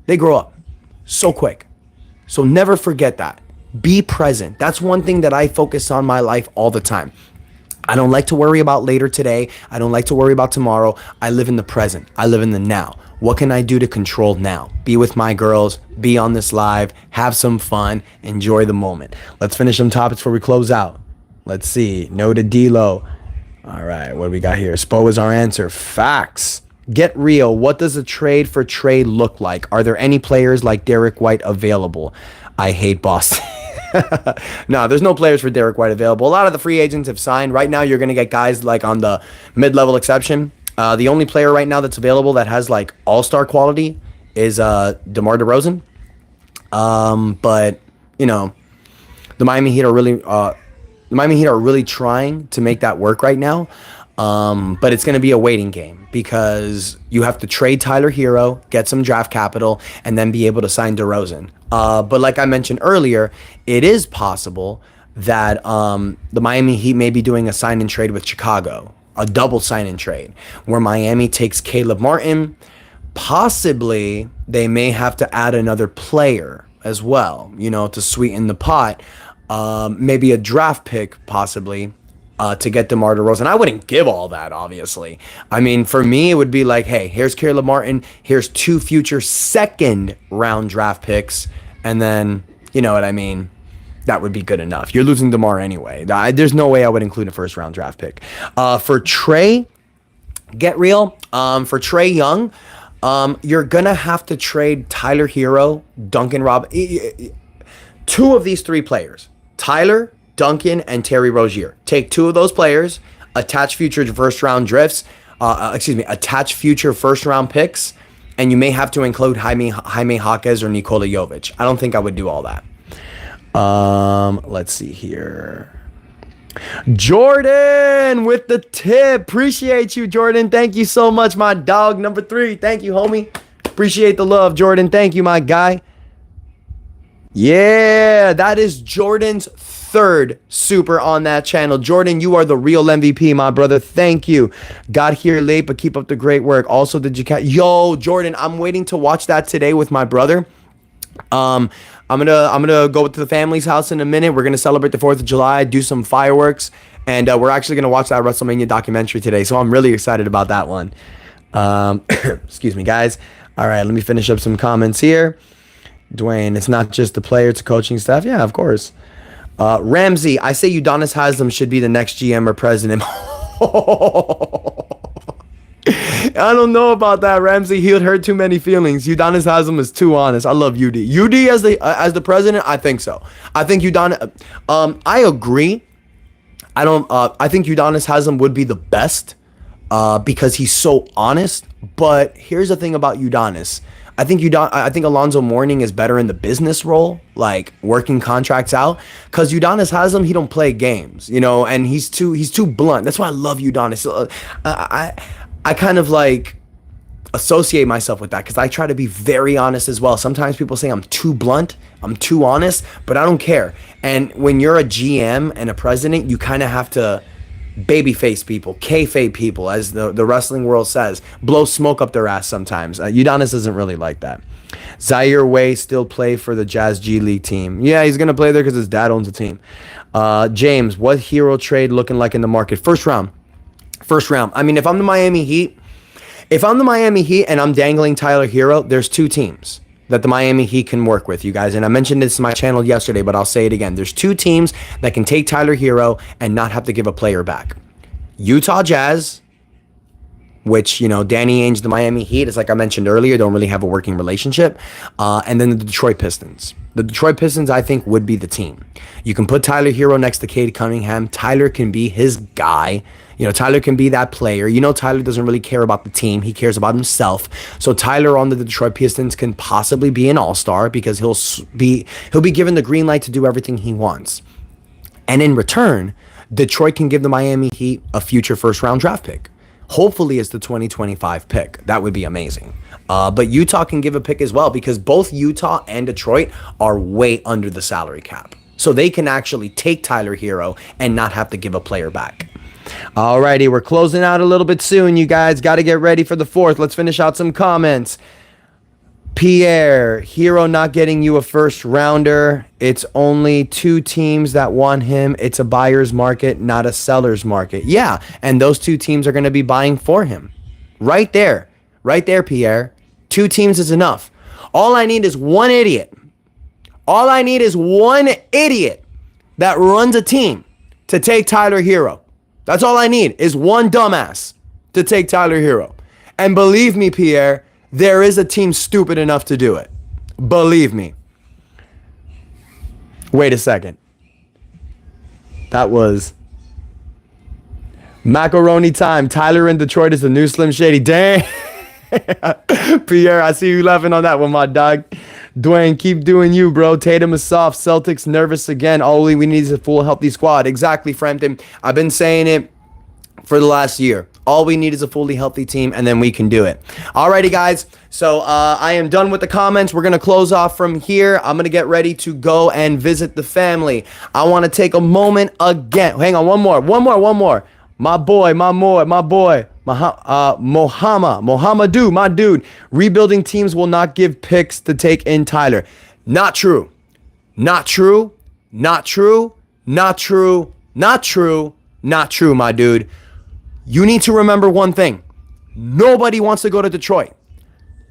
they grow up so quick. So never forget that. Be present. That's one thing that I focus on my life all the time. I don't like to worry about later today. I don't like to worry about tomorrow. I live in the present. I live in the now. What can I do to control now? Be with my girls, be on this live, have some fun, enjoy the moment. Let's finish some topics before we close out. Let's see. No to D'Lo. All right, what do we got here? Spo is our answer. Facts. Get real. What does a trade for trade look like? Are there any players like Derek White available? I hate Boston. No, there's no players for Derek White available. A lot of the free agents have signed. Right now, you're going to get guys like on the mid-level exception. The only player right now that's available that has like all-star quality is DeMar DeRozan. But you know, the Miami Heat are really trying to make that work right now. But it's going to be a waiting game because you have to trade Tyler Herro, get some draft capital, and then be able to sign DeRozan. But like I mentioned earlier, it is possible that the Miami Heat may be doing a sign and trade with Chicago, a double sign and trade, where Miami takes Caleb Martin. Possibly they may have to add another player as well, you know, to sweeten the pot. Maybe a draft pick, possibly. To get DeMar DeRozan. I wouldn't give all that, obviously. I mean, for me, it would be like, hey, here's Caleb Martin, here's 2 future second-round draft picks, and then, you know what I mean? That would be good enough. You're losing DeMar anyway. There's no way I would include a first-round draft pick. For Trae, get real. For Trae Young, you're going to have to trade Tyler Herro, Duncan Robinson. 2 of these 3 players, Tyler, Duncan, and Terry Rozier. Take 2 of those players, attach future first-round attach future first-round picks, and you may have to include Jaime Jaquez or Nikola Jovic. I don't think I would do all that. Let's see here. Jordan with the tip. Appreciate you, Jordan. Thank you so much, my dog. Number 3. Thank you, homie. Appreciate the love, Jordan. Thank you, my guy. Yeah, that is Jordan's 3rd super on that channel. Jordan, you are the real MVP, my brother. Thank you. Got here late, but keep up the great work. Also, did you catch? Yo, Jordan, I'm waiting to watch that today with my brother. I'm gonna go to the family's house in a minute. We're gonna celebrate the 4th of July, do some fireworks, and we're actually gonna watch that WrestleMania documentary today. So I'm really excited about that one. Excuse me, guys. All right, let me finish up some comments here. Dwayne, it's not just the player, it's the coaching staff. Yeah, of course. Ramsey, I say Udonis Haslem should be the next GM or president. I don't know about that, Ramsey. He would hurt too many feelings. Udonis Haslem is too honest. I love UD. UD as the president, I think so. I think Udonis. I agree. I think Udonis Haslem would be the best because he's so honest. But here's the thing about Udonis. I think Alonzo Mourning is better in the business role, like working contracts out. Cause Udonis Haslem, he don't play games, you know, and he's too blunt. That's why I love Udonis. I kind of like associate myself with that because I try to be very honest as well. Sometimes people say I'm too blunt, I'm too honest, but I don't care. And when you're a GM and a president, you kind of have to babyface people, kayfabe people, as the wrestling world says, blow smoke up their ass sometimes. Udonis isn't really like that. Zaire Way still play for the Jazz G League team. Yeah, he's going to play there because his dad owns the team. James, what hero trade looking like in the market? First round. I mean, if I'm the Miami Heat and I'm dangling Tyler Herro, there's 2 teams that the Miami Heat can work with, you guys. And I mentioned this in my channel yesterday, but I'll say it again. There's 2 teams that can take Tyler Herro and not have to give a player back. Utah Jazz, which, you know, Danny Ainge, the Miami Heat, as like I mentioned earlier, don't really have a working relationship. And then the Detroit Pistons. The Detroit Pistons, I think, would be the team. You can put Tyler Herro next to Cade Cunningham. Tyler can be his guy. You know, Tyler can be that player. You know, Tyler doesn't really care about the team. He cares about himself. So Tyler on the Detroit Pistons can possibly be an all-star because he'll be given the green light to do everything he wants. And in return, Detroit can give the Miami Heat a future first-round draft pick. Hopefully it's the 2025 pick. That would be amazing. But Utah can give a pick as well because both Utah and Detroit are way under the salary cap. So they can actually take Tyler Herro and not have to give a player back. Alrighty, we're closing out a little bit soon, you guys. Got to get ready for the 4th. Let's finish out some comments. Pierre, Herro not getting you a first rounder. It's only 2 teams that want him. It's a buyer's market, not a seller's market. Yeah, and those 2 teams are going to be buying for him. Right there, Pierre. 2 teams is enough. All I need is one idiot. All I need is one idiot that runs a team to take Tyler Herro. That's all I need is one dumbass to take Tyler Herro. And believe me, Pierre, there is a team stupid enough to do it. Believe me. Wait a second. That was macaroni time. Tyler in Detroit is the new Slim Shady. Dang. Pierre, I see you laughing on that one, my dog. Dwayne, keep doing you, bro. Tatum is soft. Celtics nervous again. All we need is a full healthy squad. Exactly, Frampton. I've been saying it for the last year. All we need is a fully healthy team, and then we can do it. Alrighty, guys. So I am done with the comments. We're going to close off from here. I'm going to get ready to go and visit the family. I want to take a moment again. Hang on, one more. My boy. Mohamedou, my dude. Rebuilding teams will not give picks to take in Tyler. Not true, my dude. You need to remember one thing. Nobody wants to go to Detroit.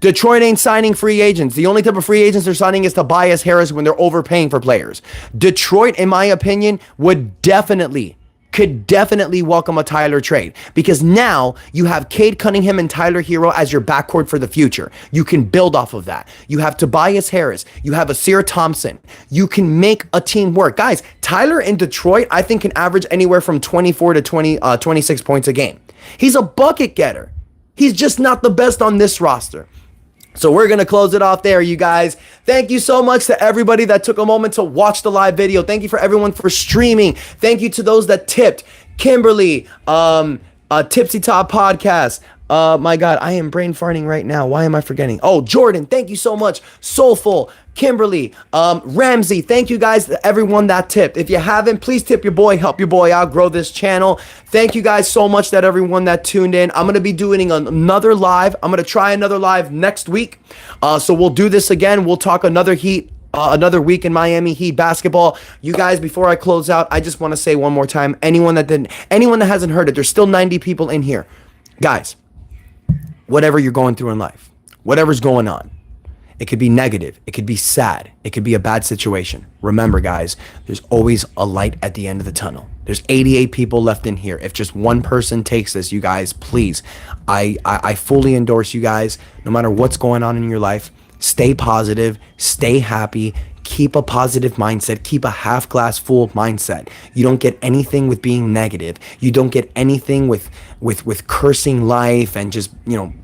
Detroit ain't signing free agents. The only type of free agents they're signing is Tobias Harris when they're overpaying for players. Detroit, in my opinion, could definitely welcome a Tyler trade, because now you have Cade Cunningham and Tyler Herro as your backcourt for the future. You can build off of that. You have Tobias Harris. You have Asir Thompson. You can make a team work. Guys, Tyler in Detroit, I think, can average anywhere from 24 to 26 points a game. He's a bucket getter. He's just not the best on this roster. So we're going to close it off there, you guys. Thank you so much to everybody that took a moment to watch the live video. Thank you for everyone for streaming. Thank you to those that tipped. Kimberly, Tipsy Top Podcast. My God, I am brain farting right now. Why am I forgetting? Oh, Jordan, thank you so much. Soulful, Kimberly, Ramsey, thank you guys to everyone that tipped. If you haven't, please tip your boy, help your boy out, grow this channel. Thank you guys so much, that everyone that tuned in. I'm going to be doing another live. I'm going to try another live next week. So we'll do this again. We'll talk another week in Miami Heat basketball. You guys, before I close out, I just want to say one more time, anyone that hasn't heard it, there's still 90 people in here. Guys, whatever you're going through in life, whatever's going on, it could be negative, it could be sad, it could be a bad situation. Remember, guys, there's always a light at the end of the tunnel. There's 88 people left in here. If just one person takes this, you guys, please, I fully endorse you guys. No matter what's going on in your life, stay positive, stay happy, keep a positive mindset, keep a half glass full mindset. You don't get anything with being negative. You don't get anything with cursing life and just,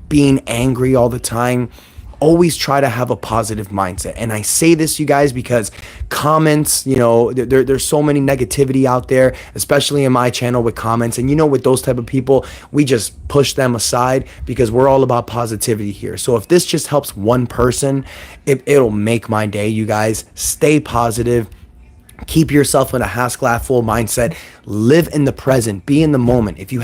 being angry all the time. Always try to have a positive mindset. And I say this, you guys, because comments, there's so many negativity out there, especially in my channel with comments. And with those type of people, we just push them aside because we're all about positivity here. So if this just helps one person, it'll make my day, you guys. Stay positive. Keep yourself in a half glass full mindset. Live in the present. Be in the moment. If you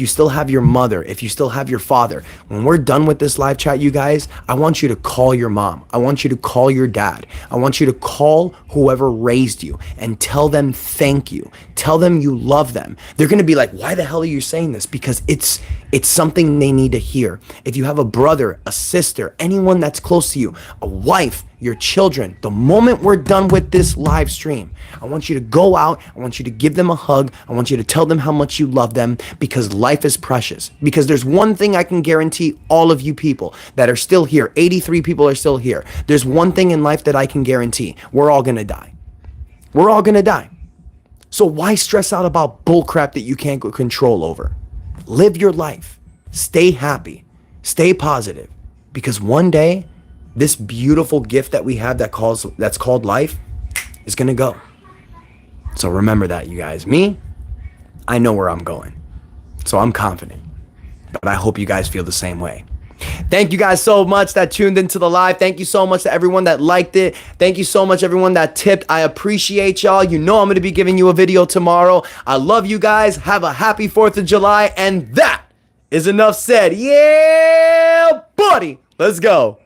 still have your mother, if you still have your father, when we're done with this live chat, you guys, I want you to call your mom. I want you to call your dad. I want you to call whoever raised you and tell them thank you. Tell them you love them. They're going to be like, why the hell are you saying this? Because it's something they need to hear. If you have a brother, a sister, anyone that's close to you, a wife, your children, the moment we're done with this live stream, I want you to go out. I want you to give them a hug. I want you to tell them how much you love them, because life is precious. Because there's one thing I can guarantee all of you people that are still here. 83 people are still here. There's one thing in life that I can guarantee. We're all going to die. We're all going to die. So why stress out about bullcrap that you can't get control over? Live your life. Stay happy. Stay positive. Because one day, this beautiful gift that we have that's called life is going to go. So remember that, you guys. Me, I know where I'm going. So I'm confident. But I hope you guys feel the same way. Thank you guys so much that tuned into the live. Thank you so much to everyone that liked it. Thank you so much, everyone that tipped. I appreciate y'all. I'm going to be giving you a video tomorrow. I love you guys. Have a happy 4th of July. And that is enough said. Yeah, buddy. Let's go.